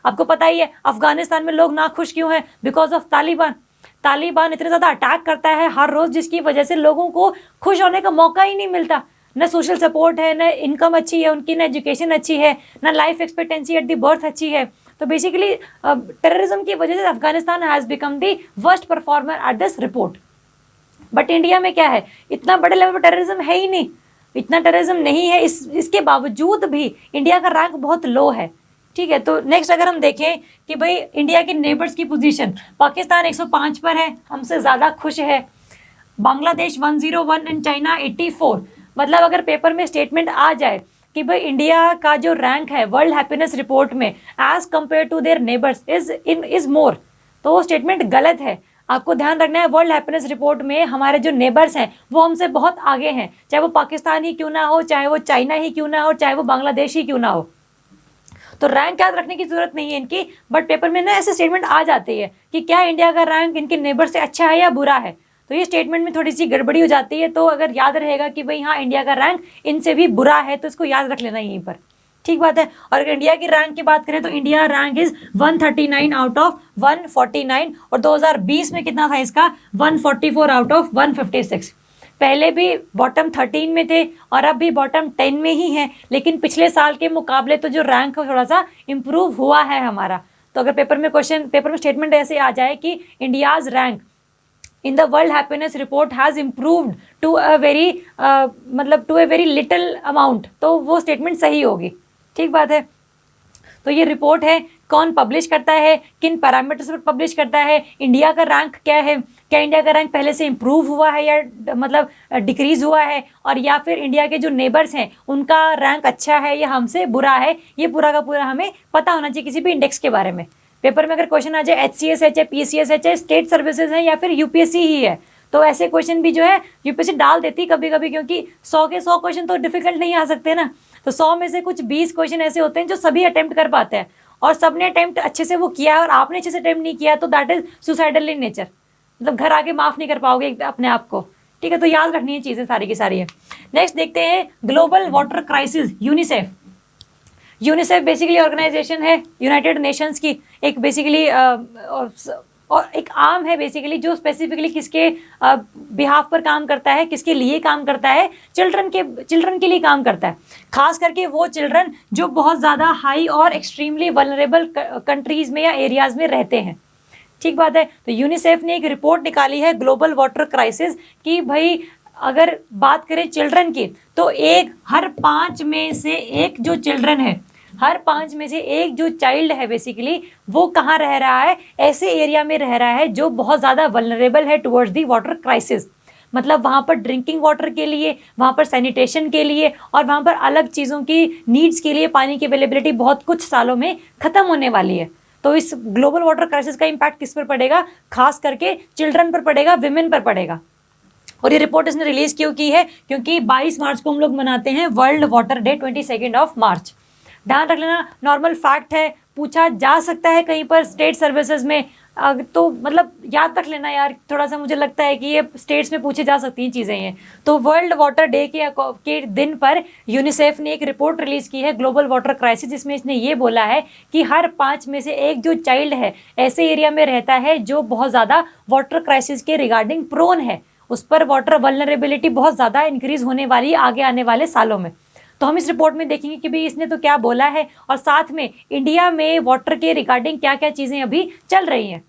आपको पता ही है अफगानिस्तान में लोग नाखुश क्यों हैं, बिकॉज ऑफ तालिबान। तालिबान इतने ज़्यादा अटैक करता है हर रोज़, जिसकी वजह से लोगों को खुश होने का मौका ही नहीं मिलता। न सोशल सपोर्ट है, न इनकम अच्छी है उनकी, न एजुकेशन अच्छी है, न life expectancy at the birth अच्छी है। तो बेसिकली टेररिज्म की वजह से Afghanistan has become the worst performer at this report. But India में क्या है, इतना बड़े लेवल पर टेररिज्म है ही नहीं, इतना टेररिज्म नहीं है, इसके बावजूद भी इंडिया का रैंक बहुत लो है। ठीक है, तो नेक्स्ट अगर हम देखें कि भाई इंडिया के नेबर्स की पोजीशन, पाकिस्तान 105 पर है, हमसे ज़्यादा खुश है, बांग्लादेश 101 एंड चाइना 84। मतलब अगर पेपर में स्टेटमेंट आ जाए कि भाई इंडिया का जो रैंक है वर्ल्ड हैप्पीनेस रिपोर्ट में as compared to their neighbours is more, तो वो स्टेटमेंट गलत है। आपको ध्यान रखना है, वर्ल्ड हैप्पीनेस रिपोर्ट में हमारे जो नेबर्स हैं वो हमसे बहुत आगे हैं, चाहे वो पाकिस्तान ही क्यों ना हो, चाहे वो चाइना ही क्यों ना हो, चाहे वो बांग्लादेश ही क्यों ना हो। तो रैंक याद रखने की जरूरत नहीं है इनकी, बट पेपर में ना ऐसे स्टेटमेंट आ जाती है कि क्या इंडिया का रैंक इनके नेबर से अच्छा है या बुरा है, तो ये स्टेटमेंट में थोड़ी सी गड़बड़ी हो जाती है। तो अगर याद रहेगा कि भाई हाँ इंडिया का रैंक इनसे भी बुरा है, तो इसको याद रख लेना यहीं पर। ठीक बात है। और अगर इंडिया की रैंक की बात करें तो India rank is 139 out of 149, और 2020 में कितना था इसका, 144 आउट ऑफ 156। पहले भी बॉटम 13 में थे और अब भी बॉटम 10 में ही हैं, लेकिन पिछले साल के मुकाबले तो जो रैंक है थोड़ा सा इम्प्रूव हुआ है हमारा। तो अगर पेपर में स्टेटमेंट ऐसे आ जाए कि India's rank in the world happiness report has improved to a very little amount, तो वो स्टेटमेंट सही होगी। ठीक बात है। तो ये रिपोर्ट है, कौन पब्लिश करता है, किन पैरामीटर्स पर पब्लिश करता है, इंडिया का रैंक क्या है, क्या इंडिया का रैंक पहले से इम्प्रूव हुआ है या मतलब डिक्रीज हुआ है, और या फिर इंडिया के जो नेबर्स हैं उनका रैंक अच्छा है या हमसे बुरा है, ये पूरा का पूरा हमें पता होना चाहिए किसी भी इंडेक्स के बारे में। पेपर में अगर क्वेश्चन आ जाए HCS है, चाहे PCS है, चाहे स्टेट सर्विसेज है या फिर UPSC ही है, तो ऐसे क्वेश्चन भी जो है UPSC डाल देती कभी कभी, क्योंकि 100 के 100 क्वेश्चन तो डिफिकल्ट नहीं आ सकते ना। तो 100 में से कुछ 20 क्वेश्चन ऐसे होते हैं जो सभी अटेम्प्ट कर पाते हैं, और सबने अटेम्प्ट अच्छे से वो किया है और आपने अच्छे से अटेम्प्ट नहीं किया, तो that is suicidal in nature, मतलब घर आके माफ़ नहीं कर पाओगे अपने आप को। ठीक है, तो याद रखनी है चीज़ें सारी की सारी है। नेक्स्ट देखते हैं global water crisis, UNICEF. UNICEF basically organisation है यूनाइटेड नेशंस की, एक बेसिकली और एक आर्म है बेसिकली जो स्पेसिफिकली किसके बिहाफ पर काम करता है, किसके लिए काम करता है, चिल्ड्रन के लिए काम करता है, खास करके वो चिल्ड्रन जो बहुत ज़्यादा हाई और एक्सट्रीमली वल्नरेबल कंट्रीज़ में या एरियाज़ में रहते हैं। ठीक बात है। तो यूनिसेफ ने एक रिपोर्ट निकाली है ग्लोबल वाटर क्राइसिस कि भाई अगर बात करें चिल्ड्रन की तो हर 5 में से एक जो चिल्ड्रन है, हर 5 में से एक जो चाइल्ड है बेसिकली वो कहाँ रह रहा है, ऐसे एरिया में रह रहा है जो बहुत ज़्यादा वल्नरेबल है टुवर्ड्स दी वाटर क्राइसिस। मतलब वहाँ पर ड्रिंकिंग वाटर के लिए, वहाँ पर सैनिटेशन के लिए और वहाँ पर अलग चीज़ों की नीड्स के लिए पानी की अवेलेबिलिटी बहुत कुछ सालों में ख़त्म होने वाली है। तो इस ग्लोबल वाटर क्राइसिस का इम्पैक्ट किस पर पड़ेगा, खास करके चिल्ड्रन पर पड़ेगा, विमेन पर पड़ेगा। और ये रिपोर्ट इसने रिलीज क्यों की है, क्योंकि 22 मार्च को हम लोग मनाते हैं world water day, 22 of March. ध्यान रख लेना, नॉर्मल फैक्ट है, पूछा जा सकता है कहीं पर स्टेट सर्विसेज में, तो मतलब याद रख लेना यार, थोड़ा सा मुझे लगता है कि ये स्टेट्स में पूछे जा सकती हैं चीज़ें ये। तो वर्ल्ड वाटर डे के दिन पर यूनिसेफ ने एक रिपोर्ट रिलीज़ की है ग्लोबल वाटर क्राइसिस, जिसमें इसने ये बोला है कि हर 5 में से एक जो चाइल्ड है ऐसे एरिया में रहता है जो बहुत ज़्यादा वाटर क्राइसिस के रिगार्डिंग प्रोन है, उस पर वाटर वल्नरेबिलिटी बहुत ज़्यादा इंक्रीज़ होने वाली है आगे आने वाले सालों में। तो हम इस रिपोर्ट में देखेंगे कि भाई इसने तो क्या बोला है और साथ में इंडिया में वाटर के रिगार्डिंग क्या क्या चीज़ें अभी चल रही हैं,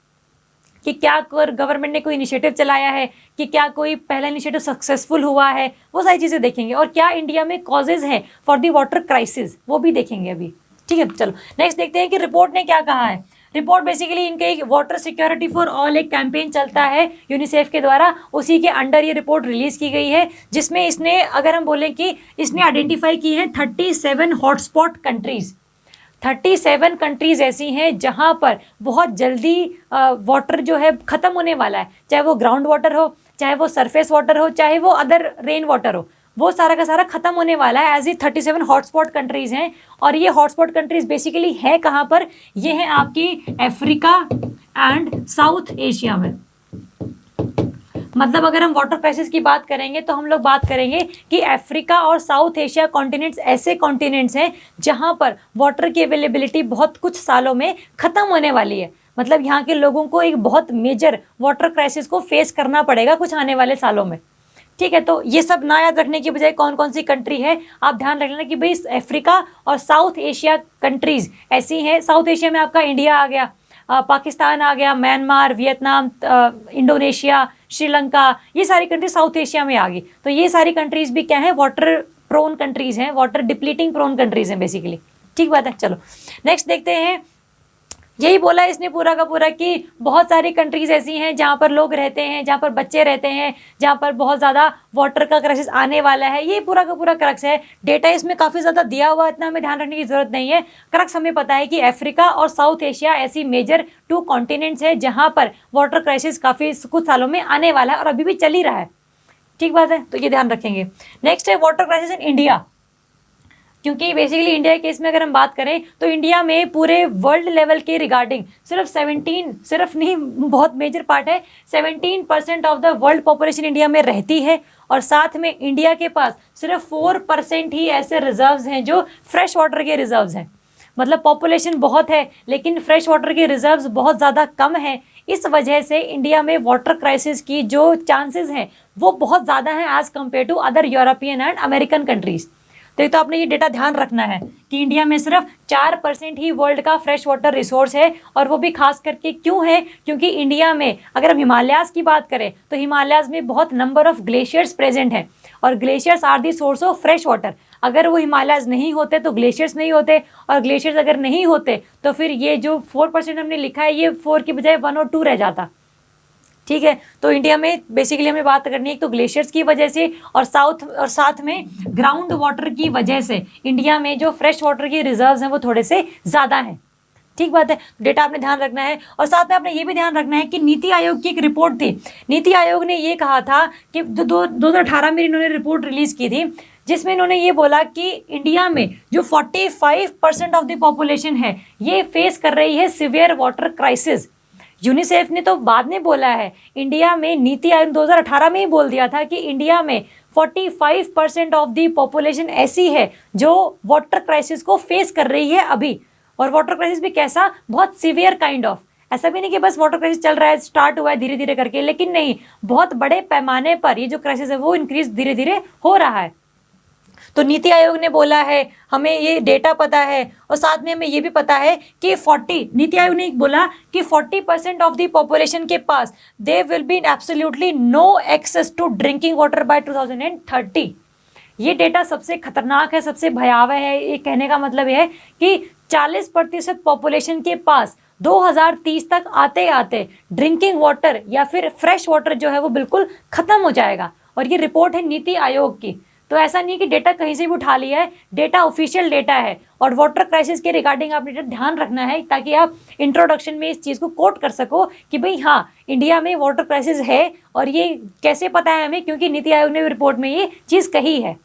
कि क्या गवर्नमेंट ने कोई इनिशिएटिव चलाया है, कि क्या कोई पहला इनिशिएटिव सक्सेसफुल हुआ है, वो सारी चीज़ें देखेंगे। और क्या इंडिया में कॉजेज़ हैं फॉर दी वाटर क्राइसिस, वो भी देखेंगे अभी। ठीक है, चलो नेक्स्ट देखते हैं कि रिपोर्ट ने क्या कहा है। रिपोर्ट बेसिकली इनके एक वाटर सिक्योरिटी फॉर ऑल एक कैंपेन चलता है यूनिसेफ के द्वारा, उसी के अंडर ये रिपोर्ट रिलीज़ की गई है, जिसमें इसने, अगर हम बोलें कि इसने आइडेंटिफाई की है 37 हॉटस्पॉट कंट्रीज़। 37 कंट्रीज़ ऐसी हैं जहां पर बहुत जल्दी वाटर जो है ख़त्म होने वाला है, चाहे वो ग्राउंड वाटर हो, चाहे वो सरफेस वाटर हो, चाहे वो अदर रेन वाटर हो, वो सारा का सारा ख़त्म होने वाला है। एज ये 37 हॉटस्पॉट कंट्रीज़ हैं। और ये हॉटस्पॉट कंट्रीज़ बेसिकली है कहाँ पर, ये है आपकी अफ्रीका एंड साउथ एशिया में। मतलब अगर हम वाटर क्राइसिस की बात करेंगे तो हम लोग बात करेंगे कि अफ्रीका और साउथ एशिया कॉन्टिनेंट्स ऐसे कॉन्टिनेंट्स हैं जहां पर वाटर की अवेलेबिलिटी बहुत कुछ सालों में ख़त्म होने वाली है। मतलब यहाँ के लोगों को एक बहुत मेजर वाटर क्राइसिस को फेस करना पड़ेगा कुछ आने वाले सालों में। ठीक है, तो ये सब ना याद रखने की बजाय कौन कौन सी कंट्री है आप ध्यान रख लेना कि भाई अफ्रीका और साउथ एशिया कंट्रीज़ ऐसी हैं। साउथ एशिया में आपका इंडिया आ गया, पाकिस्तान आ गया, म्यांमार, वियतनाम, इंडोनेशिया, श्रीलंका, ये सारी कंट्री साउथ एशिया में आ गई। तो ये सारी कंट्रीज़ भी क्या है, वाटर प्रोन कंट्रीज़ हैं, वाटर डिप्लीटिंग प्रोन कंट्रीज़ हैं बेसिकली। ठीक बात है, चलो नेक्स्ट देखते हैं। यही बोला इसने पूरा का पूरा कि बहुत सारी कंट्रीज़ ऐसी हैं जहाँ पर लोग रहते हैं, जहाँ पर बच्चे रहते हैं, जहाँ पर बहुत ज़्यादा वाटर का क्राइसिस आने वाला है। ये पूरा का पूरा क्रक्स है। डेटा इसमें काफ़ी ज़्यादा दिया हुआ, इतना हमें ध्यान रखने की ज़रूरत नहीं है। क्रक्स हमें पता है कि अफ्रीका और साउथ एशिया ऐसी मेजर 2 कॉन्टिनेंट्स है जहाँ पर वाटर क्राइसिस काफ़ी कुछ सालों में आने वाला है और अभी भी चल ही रहा है। ठीक बात है, तो ये ध्यान रखेंगे। नेक्स्ट है वाटर क्राइसिस इन इंडिया, क्योंकि बेसिकली इंडिया के केस में अगर हम बात करें तो इंडिया में पूरे वर्ल्ड लेवल के रिगार्डिंग सिर्फ नहीं बहुत मेजर पार्ट है, 17% of the world population India में रहती है। और साथ में इंडिया के पास सिर्फ 4% ही ऐसे रिजर्व्स हैं जो फ्रेश वाटर के रिजर्व्स हैं। मतलब पॉपुलेशन बहुत है लेकिन फ्रेश वाटर के रिजर्व्स बहुत ज़्यादा कम है। इस वजह से इंडिया में वाटर क्राइसिस की जो चांसेस हैं वो बहुत ज़्यादा हैं as compared to other European and American countries. तो आपने ये डेटा ध्यान रखना है कि इंडिया में सिर्फ 4% ही वर्ल्ड का फ्रेश वाटर रिसोर्स है। और वो भी खास करके क्यों है, क्योंकि इंडिया में अगर हम हिमालयाज़ की बात करें तो हिमालयाज़ में बहुत नंबर ऑफ ग्लेशियर्स प्रेजेंट हैं और glaciers are the source of fresh water. अगर वो हिमालयाज़ नहीं होते तो ग्लेशियर्स नहीं होते, और ग्लेशियर्स अगर नहीं होते तो फिर ये जो 4% हमने लिखा है ये 4 की बजाय 1 और 2 रह जाता। ठीक है, तो इंडिया में बेसिकली हमें बात करनी है एक तो ग्लेशियर्स की वजह से और साथ में ग्राउंड वाटर की वजह से इंडिया में जो फ्रेश वाटर की रिजर्व्स हैं वो थोड़े से ज़्यादा हैं। ठीक बात है, डेटा आपने ध्यान रखना है। और साथ में आपने ये भी ध्यान रखना है कि नीति आयोग की एक रिपोर्ट थी। नीति आयोग ने ये कहा था कि 2018 में इन्होंने रिपोर्ट रिलीज़ की थी जिसमें इन्होंने ये बोला कि इंडिया में जो 45% ऑफ द पॉपुलेशन है ये फेस कर रही है सिवियर वाटर क्राइसिस। यूनिसेफ ने तो बाद में बोला है, इंडिया में नीति आयोग 2018 में ही बोल दिया था कि इंडिया में 45% ऑफ दी पॉपुलेशन ऐसी है जो वाटर क्राइसिस को फेस कर रही है अभी। और वाटर क्राइसिस भी कैसा, बहुत सीवियर काइंड ऑफ, ऐसा भी नहीं कि बस वाटर क्राइसिस चल रहा है, स्टार्ट हुआ है धीरे धीरे करके, लेकिन नहीं, बहुत बड़े पैमाने पर ये जो क्राइसिस है वो इंक्रीज धीरे धीरे हो रहा है। तो नीति आयोग ने बोला है, हमें ये डेटा पता है, और साथ में हमें ये भी पता है कि नीति आयोग ने बोला कि 40% ऑफ द पॉपुलेशन के पास they will be absolutely no access to drinking water by 2030। ये डेटा सबसे खतरनाक है, सबसे भयावह है। ये कहने का मतलब ये है कि 40% पॉपुलेशन के पास 2030 तक आते आते ड्रिंकिंग वाटर या फिर फ्रेश वाटर जो है वो बिल्कुल खत्म हो जाएगा। और ये रिपोर्ट है नीति आयोग की। तो ऐसा नहीं कि डेटा कहीं से भी उठा लिया है, डेटा ऑफिशियल डेटा है। और वाटर क्राइसिस के रिगार्डिंग आपने ध्यान रखना है ताकि आप इंट्रोडक्शन में इस चीज़ को कोट कर सको कि भाई हाँ, इंडिया में वाटर क्राइसिस है। और ये कैसे पता है हमें? क्योंकि नीति आयोग ने रिपोर्ट में ये चीज़ कही है।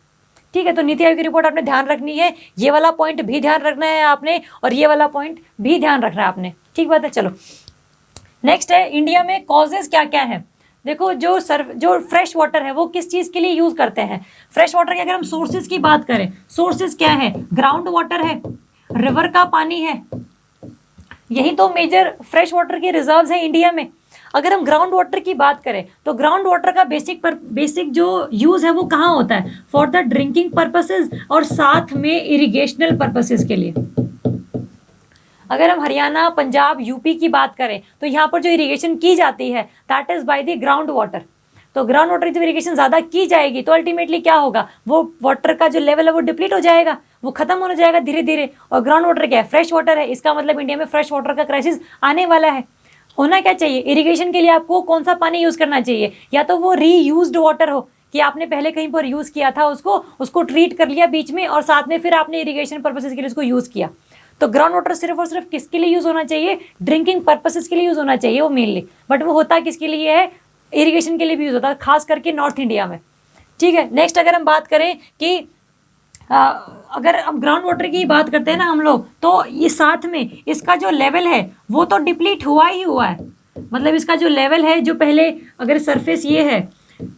ठीक है, तो नीति आयोग की रिपोर्ट आपने ध्यान रखनी है, ये वाला पॉइंट भी ध्यान रखना है आपने, और ये वाला पॉइंट भी ध्यान रखना है आपने। ठीक बात है। चलो नेक्स्ट है, इंडिया में कॉजेज क्या क्या है। देखो, जो फ्रेश वाटर है वो किस चीज़ के लिए यूज़ करते हैं। फ्रेश वाटर के अगर हम सोर्सेज की बात करें, सोर्सेज क्या है? ग्राउंड वाटर है, रिवर का पानी है, यही तो मेजर फ्रेश वाटर के रिजर्व्स हैं इंडिया में। अगर हम ग्राउंड वाटर की बात करें तो ग्राउंड वाटर का बेसिक जो यूज़ है वो कहाँ होता है? फॉर द ड्रिंकिंग पर्पसेस और साथ में इरिगेशनल पर्पसेस के लिए। अगर हम हरियाणा, पंजाब, यूपी की बात करें तो यहाँ पर जो इरिगेशन की जाती है that is by the ground water. तो ग्राउंड वाटर की जब इरिगेशन ज़्यादा की जाएगी तो अल्टीमेटली क्या होगा? वो वाटर का जो लेवल है वो डिप्लीट हो जाएगा, वो खत्म होने जाएगा धीरे धीरे। और ग्राउंड वाटर क्या है? फ्रेश वाटर है। इसका मतलब इंडिया में फ्रेश वाटर का क्राइसिस आने वाला है। होना क्या चाहिए? इरिगेशन के लिए आपको कौन सा पानी यूज़ करना चाहिए? या तो वो रीयूज्ड वाटर हो कि आपने पहले कहीं पर यूज़ किया था, उसको ट्रीट कर लिया बीच में और साथ में फिर आपने इरिगेशन पर्पसेस के लिए उसको यूज़ किया। तो ग्राउंड वाटर सिर्फ और सिर्फ किसके लिए यूज़ होना चाहिए? ड्रिंकिंग पर्पसेस के लिए यूज़ होना चाहिए वो मेनली। बट वो होता किसके लिए है? इरिगेशन के लिए भी यूज़ होता है, खास करके नॉर्थ इंडिया में। ठीक है, नेक्स्ट अगर हम बात करें कि अगर हम ग्राउंड वाटर की बात करते हैं ना हम लोग, तो ये साथ में इसका जो लेवल है वो तो डिप्लीट हुआ ही हुआ है। मतलब इसका जो लेवल है, जो पहले अगर सरफेस ये है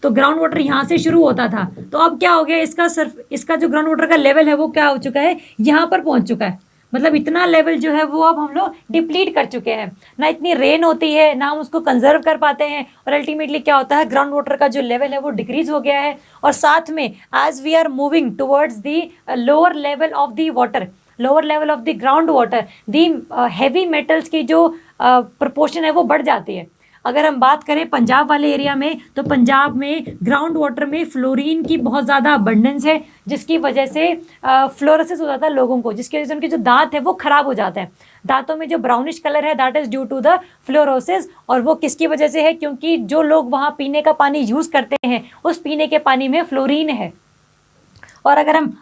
तो ग्राउंड वाटर यहाँ से शुरू होता था, तो अब क्या हो गया? इसका जो ग्राउंड वाटर का लेवल है वो क्या हो चुका है? यहाँ पर पहुँच चुका है। मतलब इतना लेवल जो है वो अब हम लोग डिप्लीट कर चुके हैं। ना इतनी रेन होती है, ना हम उसको कंजर्व कर पाते हैं, और अल्टीमेटली क्या होता है? ग्राउंड वाटर का जो लेवल है वो डिक्रीज हो गया है। और साथ में as we are moving towards the lower level of the water, lower level of the ground water, the heavy metals की जो प्रपोर्शन है वो बढ़ जाती है। अगर हम बात करें पंजाब वाले एरिया में, तो पंजाब में ग्राउंड वाटर में फ्लोरीन की बहुत ज़्यादा अबंडेंस है, जिसकी वजह से फ्लोरोसिस हो जाता है लोगों को, जिसकी वजह से उनके जो दांत है वो खराब हो जाते हैं। दांतों में जो ब्राउनिश कलर है that is due to the fluorosis. और वो किसकी वजह से है? क्योंकि जो लोग वहाँ पीने का पानी यूज़ करते हैं उस पीने के पानी में फ्लोरीन है। और अगर हम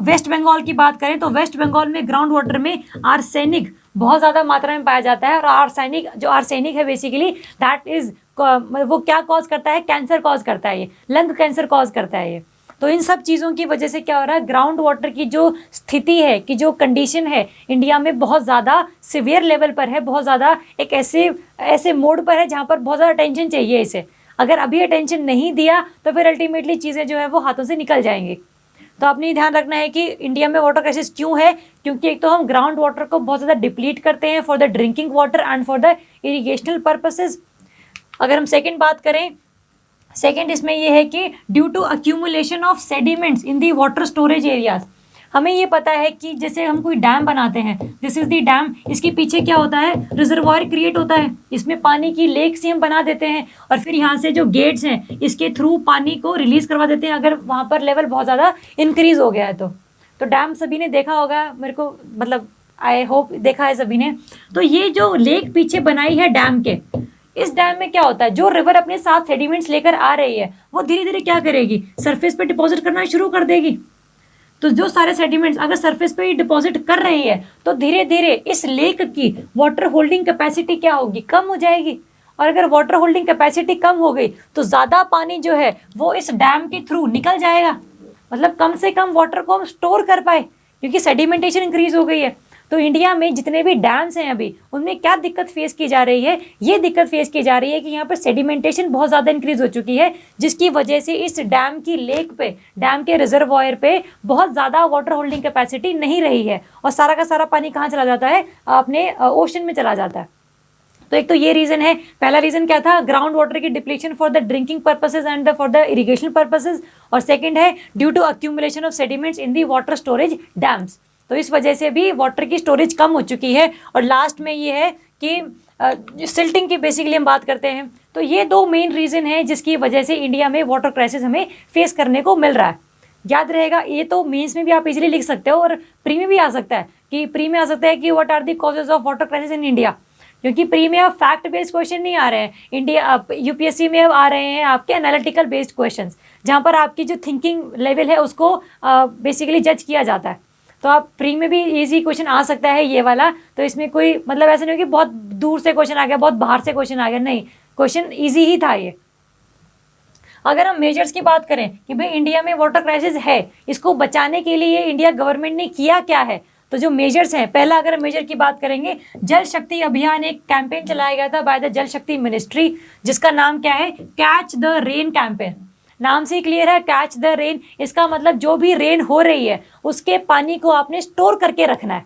वेस्ट बंगाल की बात करें तो वेस्ट बंगाल में ग्राउंड वाटर में आर्सेनिक बहुत ज़्यादा मात्रा में पाया जाता है। और आर्सेनिक है बेसिकली दैट इज़ वो क्या कॉज करता है? कैंसर कॉज करता है, ये लंग कैंसर कॉज करता है ये। तो इन सब चीज़ों की वजह से क्या हो रहा है? ग्राउंड वाटर की जो स्थिति है, कि जो कंडीशन है इंडिया में बहुत ज़्यादा सिवियर लेवल पर है, बहुत ज़्यादा एक ऐसे मोड पर है जहाँ पर बहुत ज़्यादा अटेंशन चाहिए इसे। अगर अभी अटेंशन नहीं दिया तो फिर अल्टीमेटली चीज़ें जो है वो हाथों से निकल जाएंगी। तो आपने ध्यान रखना है कि इंडिया में वाटर क्राइसिस क्यों है? क्योंकि एक तो हम ग्राउंड वाटर को बहुत ज़्यादा डिप्लीट करते हैं for the drinking water and for the irrigational purposes. अगर हम सेकंड बात करें, सेकंड इसमें ये है कि due to accumulation of sediments in the water storage areas. हमें ये पता है कि जैसे हम कोई डैम बनाते हैं, दिस इज द डैम, इसके पीछे क्या होता है? रिजर्वायर क्रिएट होता है, इसमें पानी की लेक से हम बना देते हैं और फिर यहाँ से जो गेट्स हैं इसके थ्रू पानी को रिलीज करवा देते हैं अगर वहाँ पर लेवल बहुत ज़्यादा इंक्रीज हो गया है तो डैम सभी ने देखा होगा, मेरे को मतलब आई होप देखा है सभी ने। तो ये जो लेक पीछे बनाई है डैम के, इस डैम में क्या होता है? जो रिवर अपने साथ सेडिमेंट्स लेकर आ रही है वो धीरे धीरे क्या करेगी? सरफेस पे डिपॉजिट करना शुरू कर देगी। तो जो सारे सेडिमेंट्स अगर सरफेस पे ही डिपॉजिट कर रही है तो धीरे धीरे इस लेक की वाटर होल्डिंग कैपेसिटी क्या होगी? कम हो जाएगी। और अगर वाटर होल्डिंग कैपेसिटी कम हो गई तो ज़्यादा पानी जो है वो इस डैम के थ्रू निकल जाएगा। मतलब कम से कम वाटर को हम स्टोर कर पाए, क्योंकि सेडिमेंटेशन इंक्रीज हो गई है। तो इंडिया में जितने भी डैम्स हैं अभी, उनमें क्या दिक्कत फेस की जा रही है? ये दिक्कत फेस की जा रही है कि यहाँ पर सेडिमेंटेशन बहुत ज़्यादा इंक्रीज हो चुकी है, जिसकी वजह से इस डैम की लेक पे, डैम के रिजर्वायर पे बहुत ज़्यादा वाटर होल्डिंग कैपेसिटी नहीं रही है और सारा का सारा पानी कहाँ चला जाता है? अपने ओशन में चला जाता है। तो एक तो ये रीजन है। पहला रीजन क्या था, ग्राउंड वाटर की depletion for the drinking purposes and for the irrigation purposes, और सेकंड है due to accumulation of sediments in the water storage dams. तो इस वजह से भी वाटर की स्टोरेज कम हो चुकी है। और लास्ट में ये है कि सिल्टिंग की बेसिकली हम बात करते हैं। तो ये दो मेन रीजन है जिसकी वजह से इंडिया में वाटर क्राइसिस हमें फेस करने को मिल रहा है। याद रहेगा, ये तो मेंस में भी आप इजीली लिख सकते हो और प्री में भी आ सकता है कि प्री में आ सकता है कि what are the causes of water crisis in India, क्योंकि प्री में अब फैक्ट बेस्ड क्वेश्चन नहीं आ रहे हैं इंडिया, यूपीएससी में अब आ रहे हैं आपके एनालिटिकल बेस्ड क्वेश्चंस, जहाँ पर आपकी जो थिंकिंग लेवल है उसको बेसिकली जज किया जाता है। तो आप प्री में भी इजी क्वेश्चन आ सकता है ये वाला, तो इसमें कोई मतलब ऐसा नहीं हो कि बहुत दूर से क्वेश्चन आ गया, बहुत बाहर से क्वेश्चन आ गया, नहीं, क्वेश्चन ईजी ही था ये। अगर हम मेजर्स की बात करें कि भाई इंडिया में वाटर क्राइसिस है, इसको बचाने के लिए इंडिया गवर्नमेंट ने किया क्या है, तो जो मेजर्स हैं, पहला अगर मेजर की बात करेंगे, जल शक्ति अभियान, एक कैंपेन चलाया गया था बाय द जल शक्ति मिनिस्ट्री, जिसका नाम क्या है, कैच द रेन कैंपेन। नाम से क्लियर है, कैच द रेन, इसका मतलब जो भी रेन हो रही है उसके पानी को आपने स्टोर करके रखना है।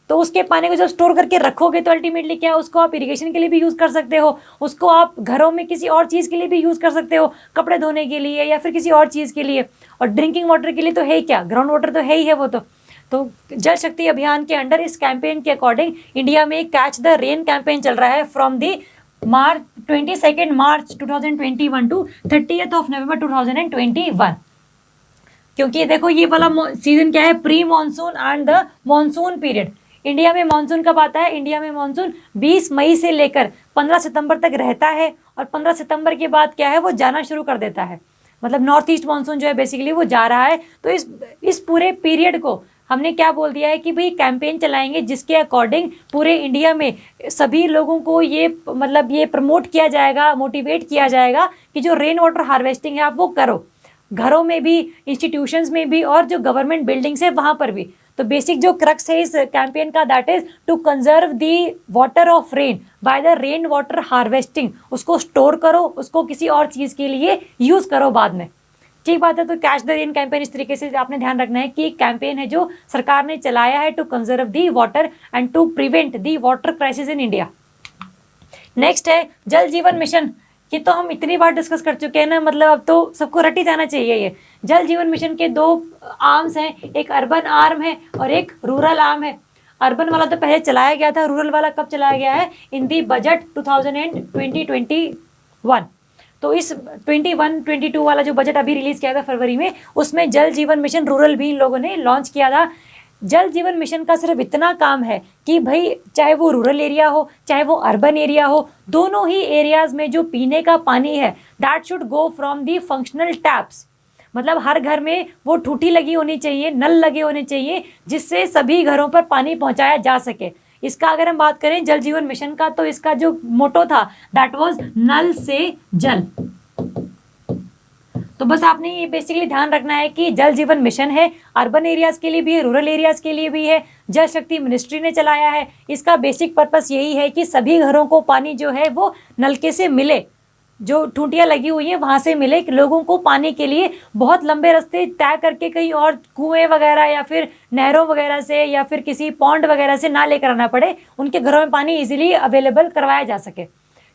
तो उसके पानी को जब स्टोर करके रखोगे तो अल्टीमेटली क्या, उसको आप इरिगेशन के लिए भी यूज़ कर सकते हो, उसको आप घरों में किसी और चीज़ के लिए भी यूज़ कर सकते हो, कपड़े धोने के लिए या फिर किसी और चीज़ के लिए। और ड्रिंकिंग वाटर के लिए तो है ही क्या, ग्राउंड वाटर तो है ही है वो। तो जल शक्ति अभियान के अंडर इस कैंपेन के अकॉर्डिंग इंडिया में कैच द रेन कैंपेन चल रहा है फ्रॉम दी 22 मार्च 2021 टू 30 नवंबर 2021। क्योंकि देखो ये वाला सीजन क्या है, pre monsoon and the monsoon period. India में मानसून कब आता है, इंडिया में मानसून 20 मई से लेकर 15 सितंबर तक रहता है, और 15 सितंबर के बाद क्या है, वो जाना शुरू कर देता है। मतलब नॉर्थ ईस्ट मानसून जो है बेसिकली वो जा रहा है। तो इस पूरे पीरियड को हमने क्या बोल दिया है कि भाई कैंपेन चलाएंगे जिसके अकॉर्डिंग पूरे इंडिया में सभी लोगों को ये मतलब ये प्रमोट किया जाएगा, मोटिवेट किया जाएगा कि जो रेन वाटर हार्वेस्टिंग है आप वो करो, घरों में भी, इंस्टीट्यूशंस में भी, और जो गवर्नमेंट बिल्डिंग्स है वहाँ पर भी। तो बेसिक जो क्रक्स है इस कैंपेन का, that is to conserve the water of rain by the rain water harvesting. उसको स्टोर करो, उसको किसी और चीज़ के लिए यूज़ करो बाद में। ठीक बात है। तो कैच द रेन कैंपेन इस तरीके से आपने ध्यान रखना है कि एक कैंपेन है जो सरकार ने चलाया है to conserve the water and to prevent the water crisis in India. Next है जल जीवन मिशन। ये तो हम इतनी बार डिस्कस कर चुके हैं ना, मतलब अब तो सबको रटी जाना चाहिए। ये जल जीवन मिशन के दो आर्म्स हैं, एक अर्बन आर्म है और एक रूरल आर्म है। अर्बन वाला तो पहले चलाया गया था, रूरल वाला कब चलाया गया है, इन दी बजट 2021। तो इस 21-22 वाला जो बजट अभी रिलीज किया था फरवरी में, उसमें जल जीवन मिशन रूरल भी इन लोगों ने लॉन्च किया था। जल जीवन मिशन का सिर्फ इतना काम है कि भाई चाहे वो रूरल एरिया हो चाहे वो अर्बन एरिया हो, दोनों ही एरियाज में जो पीने का पानी है that should go from the functional taps. मतलब हर घर में वो टूटी लगी होनी चाहिए, नल लगे होने चाहिए, जिससे सभी घरों पर पानी पहुंचाया जा सके। इसका अगर हम बात करें जल जीवन मिशन का, तो इसका जो मोटो था दैट वाज नल से जल। तो बस आपने ये बेसिकली ध्यान रखना है कि जल जीवन मिशन है, अर्बन एरियाज के लिए भी है, रूरल एरियाज के लिए भी है, जल शक्ति मिनिस्ट्री ने चलाया है। इसका बेसिक पर्पस यही है कि सभी घरों को पानी जो है वो नलके से मिले, जो टूटियाँ लगी हुई हैं वहाँ से मिले, कि लोगों को पानी के लिए बहुत लंबे रास्ते तय करके कहीं और कुएं वगैरह या फिर नहरों वगैरह से या फिर किसी पॉन्ड वगैरह से ना लेकर आना पड़े, उनके घरों में पानी इजीली अवेलेबल करवाया जा सके।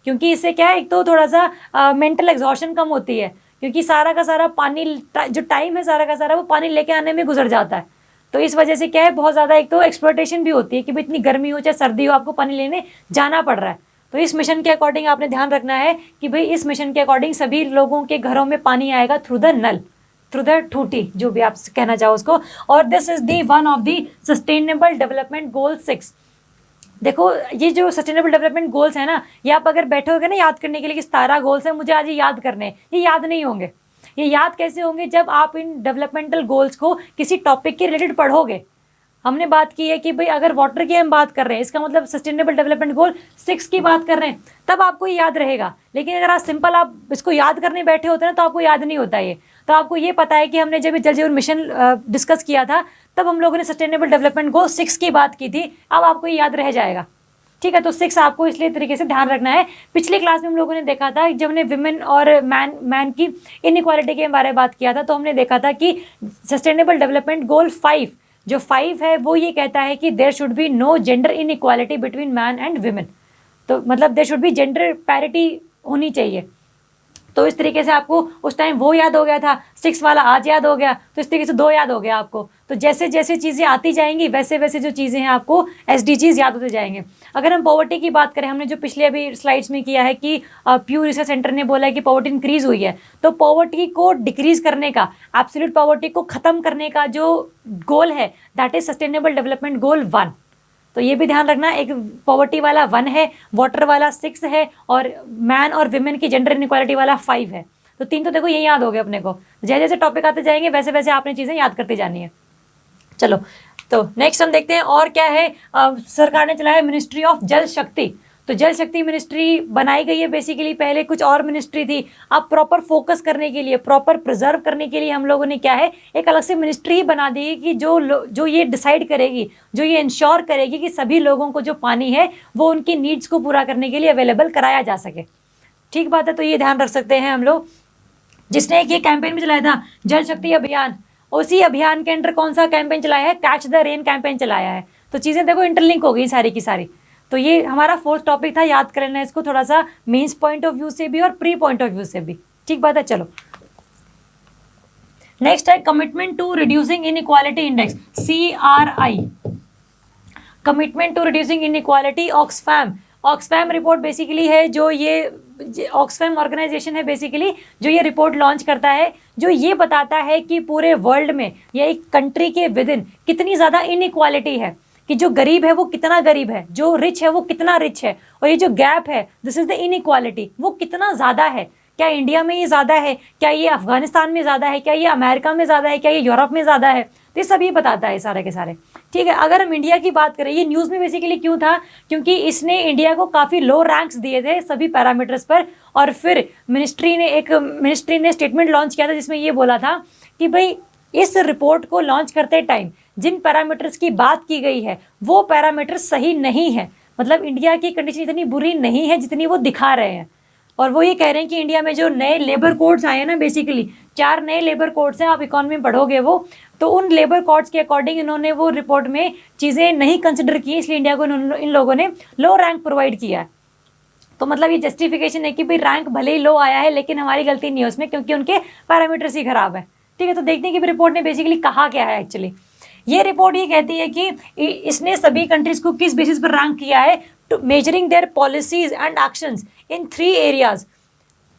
क्योंकि इससे क्या है, एक तो थोड़ा सा मेंटल एग्जॉशन कम होती है, क्योंकि सारा का सारा पानी जो टाइम है सारा का सारा वो पानी लेके आने में गुजर जाता है। तो इस वजह से क्या है, बहुत ज़्यादा एक तो एक्सप्लॉयटेशन भी होती है कि भाई इतनी गर्मी हो चाहे सर्दी हो आपको पानी लेने जाना पड़ रहा है। तो इस मिशन के अकॉर्डिंग आपने ध्यान रखना है कि भाई इस मिशन के अकॉर्डिंग सभी लोगों के घरों में पानी आएगा थ्रू द नल, थ्रू द टूटी, जो भी आप कहना चाहो उसको। और this is the one of the sustainable development goal 6। देखो ये जो सस्टेनेबल डेवलपमेंट गोल्स है ना, ये आप अगर बैठे होगे ना याद करने के लिए कि 17 गोल्स हैं मुझे आज ये याद करने हैं, ये याद नहीं होंगे। ये याद कैसे होंगे, जब आप इन डेवलपमेंटल गोल्स को किसी टॉपिक के रिलेटेड पढ़ोगे। हमने बात की है कि भाई अगर वाटर की हम बात कर रहे हैं, इसका मतलब सस्टेनेबल डेवलपमेंट गोल 6 की बात कर रहे हैं, तब आपको ये याद रहेगा। लेकिन अगर आप सिंपल आप इसको याद करने बैठे होते हैं तो आपको याद नहीं होता ये। तो आपको ये पता है कि हमने जब जल जीवन मिशन डिस्कस किया था तब हम लोगों ने सस्टेनेबल डेवलपमेंट गोल 6 की बात की थी, अब आपको ये याद रह जाएगा। ठीक है, तो 6 आपको इसलिए तरीके से ध्यान रखना है। पिछली क्लास में हम लोगों ने देखा था, जब हमने विमेन और मैन की इनइक्वालिटी के बारे में बात किया था, तो हमने देखा था कि सस्टेनेबल डेवलपमेंट गोल 5 जो 5 है वो ये कहता है कि there should be no gender inequality between man and women. तो मतलब there should be gender parity होनी चाहिए। तो इस तरीके से आपको उस टाइम वो याद हो गया था, 6 वाला आज याद हो गया, तो इस तरीके से 2 याद हो गया आपको। तो जैसे जैसे चीज़ें आती जाएंगी वैसे वैसे जो चीज़ें हैं आपको SDGs याद होते जाएंगे। अगर हम पॉवर्टी की बात करें, हमने जो पिछले अभी स्लाइड्स में किया है कि प्यू रिसर्च सेंटर ने बोला है कि पॉवर्टी इंक्रीज हुई है, तो पॉवर्टी को डिक्रीज करने का, एब्सोल्यूट पॉवर्टी को खत्म करने का जो गोल है दैट इज सस्टेनेबल डेवलपमेंट गोल 1। तो ये भी ध्यान रखना, एक पॉवर्टी वाला 1 है, वाटर वाला 6 है, और मैन और विमेन की जेंडर इनइक्वालिटी वाला 5 है। तो 3 तो देखो ये याद हो गए अपने को। जैसे जैसे टॉपिक आते जाएंगे वैसे वैसे आपने चीज़ें याद करती जानी है। चलो, तो नेक्स्ट हम देखते हैं और क्या है। सरकार ने चलाया मिनिस्ट्री ऑफ जल शक्ति। तो जल शक्ति मिनिस्ट्री बनाई गई है बेसिकली, पहले कुछ और मिनिस्ट्री थी। अब प्रॉपर फोकस करने के लिए, प्रॉपर प्रिजर्व करने के लिए हम लोगों ने क्या है, एक अलग से मिनिस्ट्री बना दी है कि जो ये डिसाइड करेगी, जो ये इंश्योर करेगी कि सभी लोगों को जो पानी है वो उनकी नीड्स को पूरा करने के लिए अवेलेबल कराया जा सके। ठीक बात है, तो ये ध्यान रख सकते हैं हम लोग। जिसने एक ये कैंपेन भी चलाया था, जल शक्ति अभियान, उसी अभियान के अंडर कौन सा कैंपेन चलाया है, कैच द रेन कैंपेन चलाया है। तो चीज़ें देखो इंटरलिंक हो गई सारी की सारी। तो ये हमारा 4th टॉपिक था, याद कर लेना इसको थोड़ा सा, मेंस पॉइंट ऑफ व्यू से भी और प्री पॉइंट ऑफ व्यू से भी। ठीक बात है। चलो नेक्स्ट है commitment to reducing inequality index, CRI, commitment to reducing inequality. Oxfam report basically है जो ये ऑक्सफैम ऑर्गेनाइजेशन है बेसिकली, जो ये रिपोर्ट लॉन्च करता है, जो ये बताता है कि पूरे वर्ल्ड में या एक कंट्री के विद इन कितनी ज़्यादा इनइक्वालिटी है, कि जो गरीब है वो कितना गरीब है, जो रिच है वो कितना रिच है, और ये जो गैप है, दिस इज द इनइक्वालिटी, वो कितना ज़्यादा है। क्या इंडिया में ये ज़्यादा है, क्या ये अफगानिस्तान में ज़्यादा है, क्या ये अमेरिका में ज़्यादा है, क्या ये यूरोप में ज़्यादा है, तो ये सब ये बताता है सारे के सारे। ठीक है, अगर हम इंडिया की बात करें, ये न्यूज़ में बेसिकली क्यों था, क्योंकि इसने इंडिया को काफ़ी लो रैंक्स दिए थे सभी पैरामीटर्स पर, और फिर मिनिस्ट्री ने स्टेटमेंट लॉन्च किया था जिसमें ये बोला था कि भाई इस रिपोर्ट को लॉन्च करते टाइम जिन पैरामीटर्स की बात की गई है वो पैरामीटर्स सही नहीं है, मतलब इंडिया की कंडीशन इतनी बुरी नहीं है जितनी वो दिखा रहे हैं। और वो ये कह रहे हैं कि इंडिया में जो नए लेबर कोड्स आए हैं ना, बेसिकली 4 नए लेबर कोड्स हैं, आप इकोनॉमी में पढ़ोगे वो, तो उन लेबर कोड्स के अकॉर्डिंग इन्होंने वो रिपोर्ट में चीज़ें नहीं कंसिडर की, इसलिए इंडिया को इन लोगों ने लो रैंक प्रोवाइड किया है। तो मतलब ये जस्टिफिकेशन है कि भाई रैंक भले ही लो आया है लेकिन हमारी गलती नहीं है उसमें, क्योंकि उनके पैरामीटर्स ही खराब है। ठीक है, तो देखते हैं कि रिपोर्ट ने बेसिकली कहा क्या है एक्चुअली। ये रिपोर्ट ये कहती है कि इसने सभी कंट्रीज को किस बेसिस पर रैंक किया है, to measuring their policies and actions in 3 areas,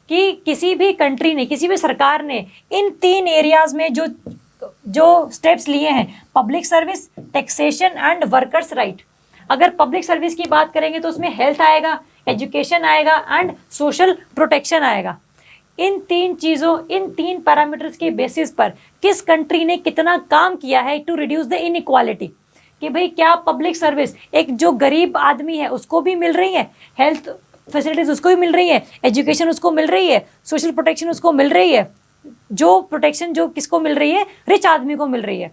कि किसी भी कंट्री ने, किसी भी सरकार ने इन 3 एरियाज में जो स्टेप्स लिए हैं, public service, taxation and workers right. अगर पब्लिक सर्विस की बात करेंगे तो उसमें हेल्थ आएगा, एजुकेशन आएगा एंड सोशल प्रोटेक्शन आएगा। इन 3 चीज़ों, इन 3 पैरामीटर्स के बेसिस पर किस कंट्री ने कितना काम किया है टू रिड्यूस द इनइक्वालिटी, कि भाई क्या पब्लिक सर्विस, एक जो गरीब आदमी है उसको भी मिल रही है, हेल्थ फैसिलिटीज उसको भी मिल रही है, एजुकेशन उसको मिल रही है, सोशल प्रोटेक्शन उसको मिल रही है, जो प्रोटेक्शन जो किसको मिल रही है, रिच आदमी को मिल रही है।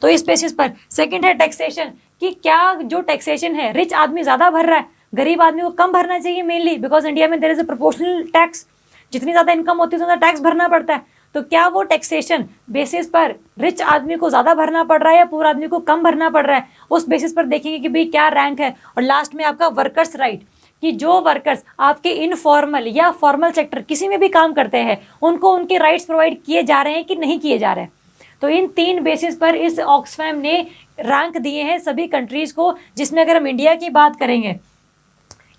तो इस बेसिस पर सेकंड है टैक्सेशन, कि क्या जो टैक्सेशन है रिच आदमी ज़्यादा भर रहा है, गरीब आदमी को कम भरना चाहिए मेनली, बिकॉज इंडिया में there is a proportional tax, जितनी ज़्यादा इनकम होती है उतना टैक्स भरना पड़ता है। तो क्या वो टैक्सेशन बेसिस पर रिच आदमी को ज़्यादा भरना पड़ रहा है या पूरा आदमी को कम भरना पड़ रहा है, उस बेसिस पर देखेंगे कि भाई क्या रैंक है। और लास्ट में आपका वर्कर्स राइट, कि जो वर्कर्स आपके इनफॉर्मल या फॉर्मल सेक्टर किसी में भी काम करते हैं उनको उनके राइट्स प्रोवाइड किए जा रहे हैं कि नहीं किए जा रहे हैं। तो इन 3 बेसिस पर इस ऑक्सफैम ने रैंक दिए हैं सभी कंट्रीज़ को, जिसमें अगर हम इंडिया की बात करेंगे,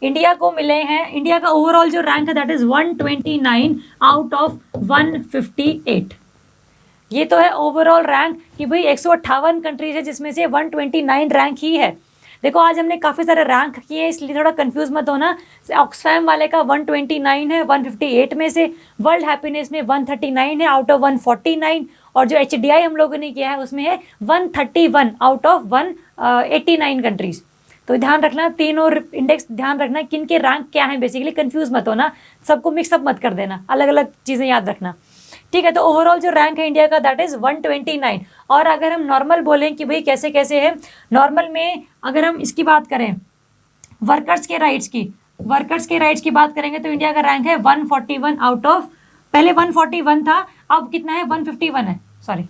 इंडिया को मिले हैं, इंडिया का ओवरऑल जो रैंक है दैट इज 129 आउट ऑफ 158। ये तो है ओवरऑल रैंक, कि भाई 158 कंट्रीज है जिसमें से 129 रैंक ही है। देखो आज हमने काफ़ी सारे रैंक किए हैं इसलिए थोड़ा कंफ्यूज मत होना। ऑक्सफैम वाले का 129 है 158 में से, वर्ल्ड हैप्पीनेस में 139 है आउट ऑफ 149, और जो HDI हम लोगों ने किया है उसमें है 131 आउट ऑफ 189 कंट्रीज। तो ध्यान रखना, तीनों इंडेक्स ध्यान रखना किन के रैंक क्या है, बेसिकली कंफ्यूज मत होना, सबको मिक्सअप मत कर देना, अलग अलग चीज़ें याद रखना। ठीक है, तो ओवरऑल जो रैंक है इंडिया का दैट इज़ 129। और अगर हम नॉर्मल बोलें कि भाई कैसे कैसे है नॉर्मल में, अगर हम इसकी बात करें वर्कर्स के राइट्स की बात करेंगे तो इंडिया का रैंक है 141 आउट ऑफ, पहले 141 था अब कितना है 151 है, सॉरी।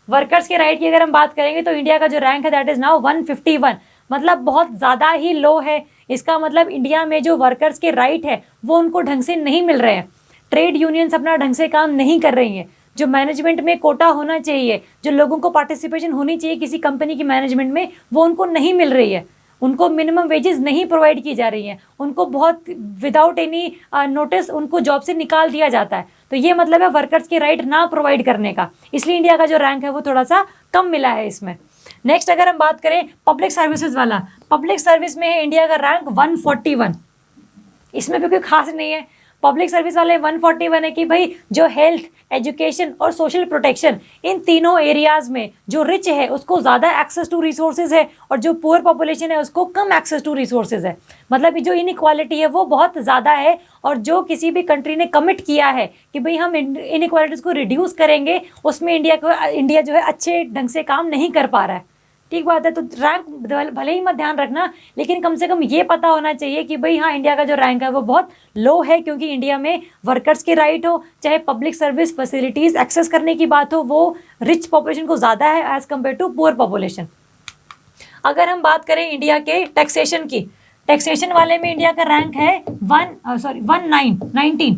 वर्कर्स के राइट की अगर हम बात करेंगे तो इंडिया का जो रैंक है दैट इज नाउ 151, मतलब बहुत ज़्यादा ही लो है। इसका मतलब इंडिया में जो वर्कर्स के राइट है वो उनको ढंग से नहीं मिल रहे हैं। ट्रेड यूनियंस अपना ढंग से काम नहीं कर रही हैं। जो मैनेजमेंट में कोटा होना चाहिए, जो लोगों को पार्टिसिपेशन होनी चाहिए किसी कंपनी की मैनेजमेंट में, वो उनको नहीं मिल रही है। उनको मिनिमम वेजेस नहीं प्रोवाइड की जा रही हैं। उनको बहुत विदाउट एनी नोटिस उनको जॉब से निकाल दिया जाता है। तो ये मतलब है वर्कर्स के राइट ना प्रोवाइड करने का। इसलिए इंडिया का जो रैंक है वो थोड़ा सा कम मिला है इसमें। नेक्स्ट अगर हम बात करें पब्लिक सर्विसेज वाला, पब्लिक सर्विस में है इंडिया का रैंक 141। इसमें भी कोई खास नहीं है। पब्लिक सर्विस वाले 141 है कि भाई जो हेल्थ, एजुकेशन और सोशल प्रोटेक्शन, इन तीनों एरियाज में जो रिच है उसको ज़्यादा एक्सेस टू रिसोर्सेज है और जो पुअर पॉपुलेशन है उसको कम एक्सेस टू रिसोर्सेज है। मतलब जो इनइक्वालिटी है वो बहुत ज़्यादा है। और जो किसी भी कंट्री ने कमिट किया है कि भाई हम इनइक्वालिटीज़ को रिड्यूस करेंगे, उसमें इंडिया जो है अच्छे ढंग से काम नहीं कर पा रहा है। ठीक बात है। तो रैंक भले ही मत ध्यान रखना, लेकिन कम से कम ये पता होना चाहिए कि भाई हाँ, इंडिया का जो रैंक है वो बहुत लो है, क्योंकि इंडिया में वर्कर्स के राइट हो, चाहे पब्लिक सर्विस फैसिलिटीज़ एक्सेस करने की बात हो, वो रिच पॉपुलेशन को ज़्यादा है as compared to poor population. अगर हम बात करें इंडिया के टैक्सेशन की, टैक्सेशन वाले में इंडिया का रैंक है 19।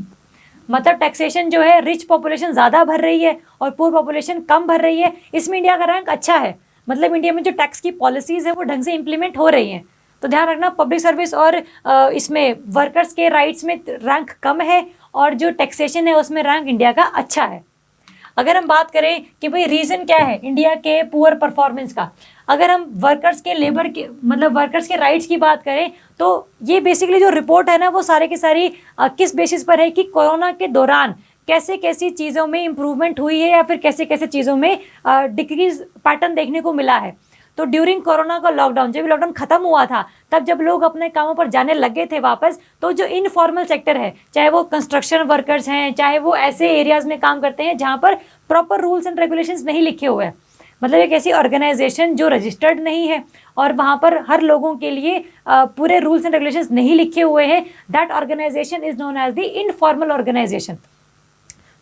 मतलब टैक्सेशन जो है रिच पॉपुलेशन ज़्यादा भर रही है और पुअर पॉपुलेशन कम भर रही है। इसमें इंडिया का रैंक अच्छा है। मतलब इंडिया में जो टैक्स की पॉलिसीज़ है वो ढंग से इम्प्लीमेंट हो रही हैं। तो ध्यान रखना, पब्लिक सर्विस और इसमें वर्कर्स के राइट्स में रैंक कम है और जो टैक्सेशन है उसमें रैंक इंडिया का अच्छा है। अगर हम बात करें कि भाई रीज़न क्या है इंडिया के पुअर परफॉर्मेंस का, अगर हम वर्कर्स के लेबर के मतलब वर्कर्स के राइट्स की बात करें तो ये बेसिकली जो रिपोर्ट है ना वो सारे की सारी किस बेसिस पर है कि कोरोना के दौरान कैसे कैसी चीज़ों में इम्प्रूवमेंट हुई है या फिर कैसे कैसे चीज़ों में डिक्रीज पैटर्न देखने को मिला है। तो ड्यूरिंग कोरोना का लॉकडाउन, जब लॉकडाउन खत्म हुआ था तब जब लोग अपने कामों पर जाने लगे थे वापस, तो जो इनफॉर्मल सेक्टर है, चाहे वो कंस्ट्रक्शन वर्कर्स हैं, चाहे वो ऐसे एरियाज़ में काम करते हैं जहाँ पर प्रॉपर रूल्स एंड रेगुलेशंस नहीं लिखे हुए हैं, मतलब एक ऐसी ऑर्गेनाइजेशन जो रजिस्टर्ड नहीं है और वहाँ पर हर लोगों के लिए पूरे रूल्स एंड रेगुलेशंस नहीं लिखे हुए हैं, that organisation is known as the informal organisation.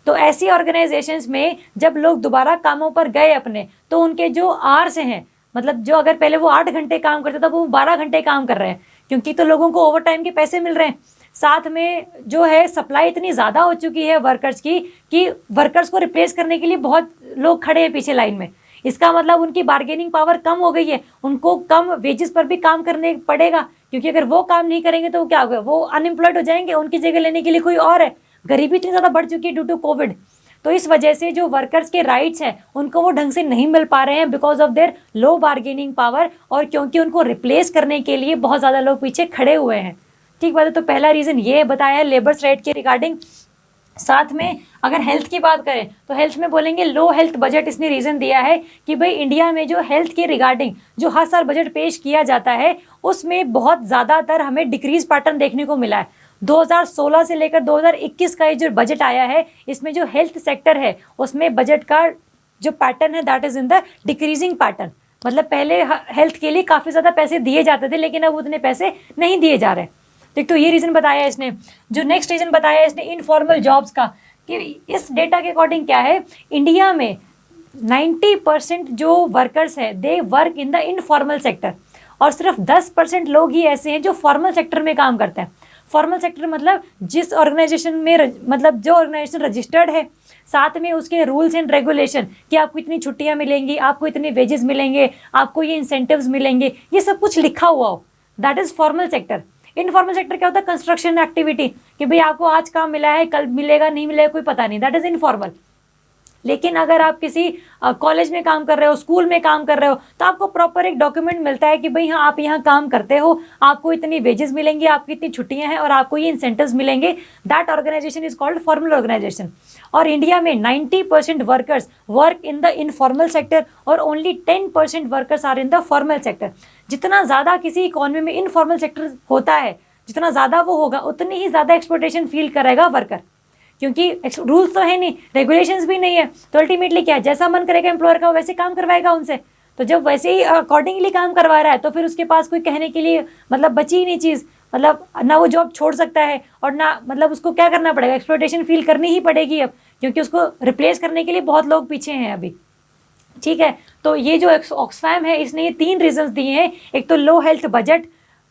तो ऐसी ऑर्गेनाइजेशंस में जब लोग दोबारा कामों पर गए अपने, तो उनके जो आवर्स हैं, मतलब जो अगर पहले वो 8 घंटे काम करते थे वो 12 घंटे काम कर रहे हैं, क्योंकि तो लोगों को ओवर टाइम के पैसे मिल रहे हैं। साथ में जो है सप्लाई इतनी ज़्यादा हो चुकी है वर्कर्स की कि वर्कर्स को रिप्लेस करने के लिए बहुत लोग खड़े हैं पीछे लाइन में। इसका मतलब उनकी बार्गेनिंग पावर कम हो गई है, उनको कम वेजेस पर भी काम करने पड़ेगा, क्योंकि अगर वो काम नहीं करेंगे तो क्या होगा, वो अनएम्प्लॉयड हो जाएंगे, उनकी जगह लेने के लिए कोई और है। गरीबी इतनी ज़्यादा बढ़ चुकी है ड्यू टू कोविड। तो इस वजह से जो वर्कर्स के राइट्स हैं उनको वो ढंग से नहीं मिल पा रहे हैं because of their low bargaining power, और क्योंकि उनको रिप्लेस करने के लिए बहुत ज़्यादा लोग पीछे खड़े हुए हैं। ठीक बात है। तो पहला रीज़न ये बताया है लेबर्स राइट के रिगार्डिंग। साथ में अगर हेल्थ की बात करें तो हेल्थ में बोलेंगे लो हेल्थ बजट। इसने रीज़न दिया है कि भाई इंडिया में जो हेल्थ के रिगार्डिंग जो हर साल बजट पेश किया जाता है उसमें बहुत ज़्यादातर हमें डिक्रीज पैटर्न देखने को मिला है। 2016 से लेकर 2021 का ये जो बजट आया है इसमें जो हेल्थ सेक्टर है उसमें बजट का जो पैटर्न है that is in the decreasing pattern. मतलब पहले हेल्थ के लिए काफ़ी ज़्यादा पैसे दिए जाते थे, लेकिन अब उतने पैसे नहीं दिए जा रहे। तो ये रीज़न बताया इसने। जो नेक्स्ट रीज़न बताया इसने इनफॉर्मल जॉब्स का, कि इस डेटा के अकॉर्डिंग क्या है, इंडिया में 90% जो वर्कर्स हैं they work in the informal sector, और सिर्फ 10% लोग ही ऐसे हैं जो फॉर्मल सेक्टर में काम करते हैं। फॉर्मल सेक्टर मतलब जिस ऑर्गेनाइजेशन में मतलब जो ऑर्गेनाइजेशन रजिस्टर्ड है, साथ में उसके रूल्स एंड रेगुलेशन कि आपको इतनी छुट्टियां मिलेंगी, आपको इतने वेजेस मिलेंगे, आपको ये इंसेंटिव्स मिलेंगे, ये सब कुछ लिखा हुआ हो, that is formal sector. Informal sector क्या होता है, कंस्ट्रक्शन एक्टिविटी, कि भाई आपको आज काम मिला है, कल मिलेगा नहीं मिलेगा कोई पता नहीं, दैट इज़ इनफॉर्मल। लेकिन अगर आप किसी कॉलेज में काम कर रहे हो, स्कूल में काम कर रहे हो, तो आपको प्रॉपर एक डॉक्यूमेंट मिलता है कि भाई हाँ आप यहाँ काम करते हो, आपको इतनी वेजेस मिलेंगी, आपकी इतनी छुट्टियाँ हैं और आपको ये इंसेंटिव्स मिलेंगे। That organisation is called formal organisation. और इंडिया में 90% workers work in the informal sector और only 10% workers are in the formal sector. जितना ज़्यादा किसी इकोनॉमी में इनफॉर्मल सेक्टर होता है, जितना ज़्यादा वो होगा उतनी ही ज़्यादा एक्सप्लॉयटेशन फील करेगा वर्कर, क्योंकि रूल्स तो है नहीं, रेगुलेशंस भी नहीं है। तो अल्टीमेटली क्या है, जैसा मन करेगा एम्प्लॉयर का वैसे काम करवाएगा उनसे। तो जब वैसे ही अकॉर्डिंगली काम करवा रहा है तो फिर उसके पास कोई कहने के लिए मतलब बची ही नहीं चीज़, मतलब ना वो जॉब छोड़ सकता है और ना मतलब उसको क्या करना पड़ेगा, एक्सप्लॉयटेशन फील करनी ही पड़ेगी अब, क्योंकि उसको रिप्लेस करने के लिए बहुत लोग पीछे हैं अभी। ठीक है। तो ये जो ऑक्सफैम है इसने ये 3 रीजंस दिए हैं, एक तो लो हेल्थ बजट,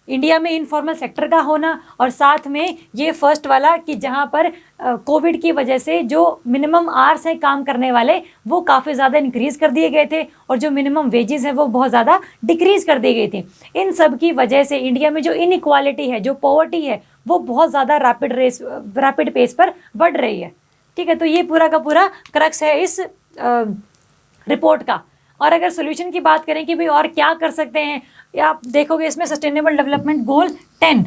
इंडिया में इनफॉर्मल सेक्टर का होना, और साथ में ये फर्स्ट वाला कि जहाँ पर कोविड की वजह से जो मिनिमम आवर्स हैं काम करने वाले वो काफ़ी ज़्यादा इंक्रीज़ कर दिए गए थे, और जो मिनिमम वेजेस हैं वो बहुत ज़्यादा डिक्रीज़ कर दी गई थी। इन सब की वजह से इंडिया में जो इनइक्वालिटी है, जो पॉवर्टी है, वो बहुत ज़्यादा रैपिड पेस पर बढ़ रही है। ठीक है, तो ये पूरा का पूरा क्रक्स है इस रिपोर्ट का। और अगर सोल्यूशन की बात करें कि भाई और क्या कर सकते हैं, या आप देखोगे इसमें सस्टेनेबल डेवलपमेंट गोल 10,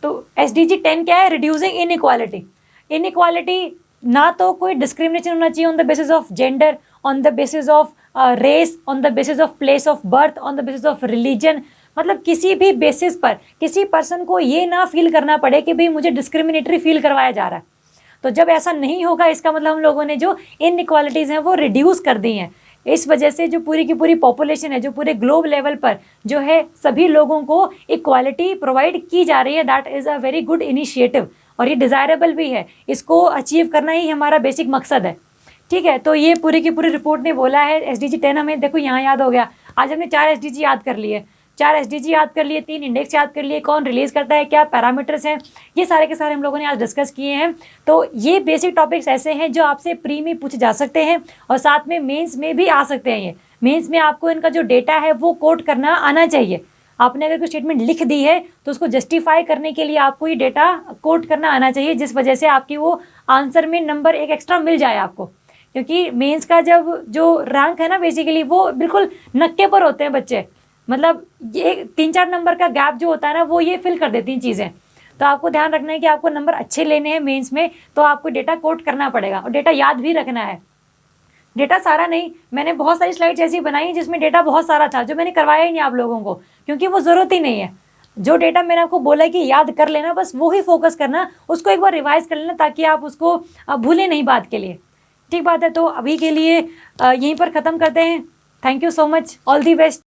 तो SDG 10 क्या है? Reducing inequality. इनइक्वालिटी ना तो कोई डिस्क्रिमिनेशन होना चाहिए on the basis of gender, on the basis of race, on the basis of place of birth, on the basis of religion, मतलब किसी भी बेसिस पर किसी पर्सन को ये ना फील करना पड़े कि भाई मुझे डिस्क्रिमिनेटरी फील करवाया जा रहा है। तो जब ऐसा नहीं होगा, इसका मतलब हम लोगों ने जो इनइक्वालिटीज़ हैं वो रिड्यूस कर दी हैं। इस वजह से जो पूरी की पूरी पॉपुलेशन है, जो पूरे ग्लोब लेवल पर जो है सभी लोगों को इक्वालिटी प्रोवाइड की जा रही है, that is a very good initiative, और ये डिज़ायरेबल भी है। इसको अचीव करना ही हमारा बेसिक मकसद है। ठीक है, तो ये पूरी की पूरी रिपोर्ट ने बोला है। SDG 10 हमें देखो यहाँ याद हो गया, आज हमने 4 SDG याद कर लिए, 4 SDG याद कर लिए, 3 इंडेक्स याद कर लिए, कौन रिलीज करता है, क्या पैरामीटर्स हैं, ये सारे के सारे हम लोगों ने आज डिस्कस किए हैं। तो ये बेसिक टॉपिक्स ऐसे हैं जो आपसे प्री में पूछे जा सकते हैं, और साथ में मेंस में भी आ सकते हैं। ये मेंस में आपको इनका जो डेटा है वो कोट करना आना चाहिए। आपने अगर कोई स्टेटमेंट लिख दी है तो उसको जस्टिफाई करने के लिए आपको ये डेटा कोट करना आना चाहिए, जिस वजह से आपकी वो आंसर में नंबर एक एक्स्ट्रा मिल जाए आपको। क्योंकि मेंस का जब जो रैंक है ना, बेसिकली वो बिल्कुल नक्के पर होते हैं बच्चे, मतलब ये 3-4 नंबर का गैप जो होता है ना, वो ये फिल कर देती हैं चीज़ें। तो आपको ध्यान रखना है कि आपको नंबर अच्छे लेने हैं मेंस में, तो आपको डेटा कोट करना पड़ेगा, और डेटा याद भी रखना है। डेटा सारा नहीं, मैंने बहुत सारी स्लाइड्स ऐसी बनाई जिसमें डेटा बहुत सारा था, जो मैंने करवाया ही नहीं आप लोगों को, क्योंकि वो ज़रूरत ही नहीं है। जो डेटा मैंने आपको बोला कि याद कर लेना, बस वो ही फोकस करना, उसको एक बार रिवाइज कर लेना, ताकि आप उसको भूलें नहीं बात के लिए। ठीक बात है, तो अभी के लिए यहीं पर ख़त्म करते हैं। Thank you so much, all the best.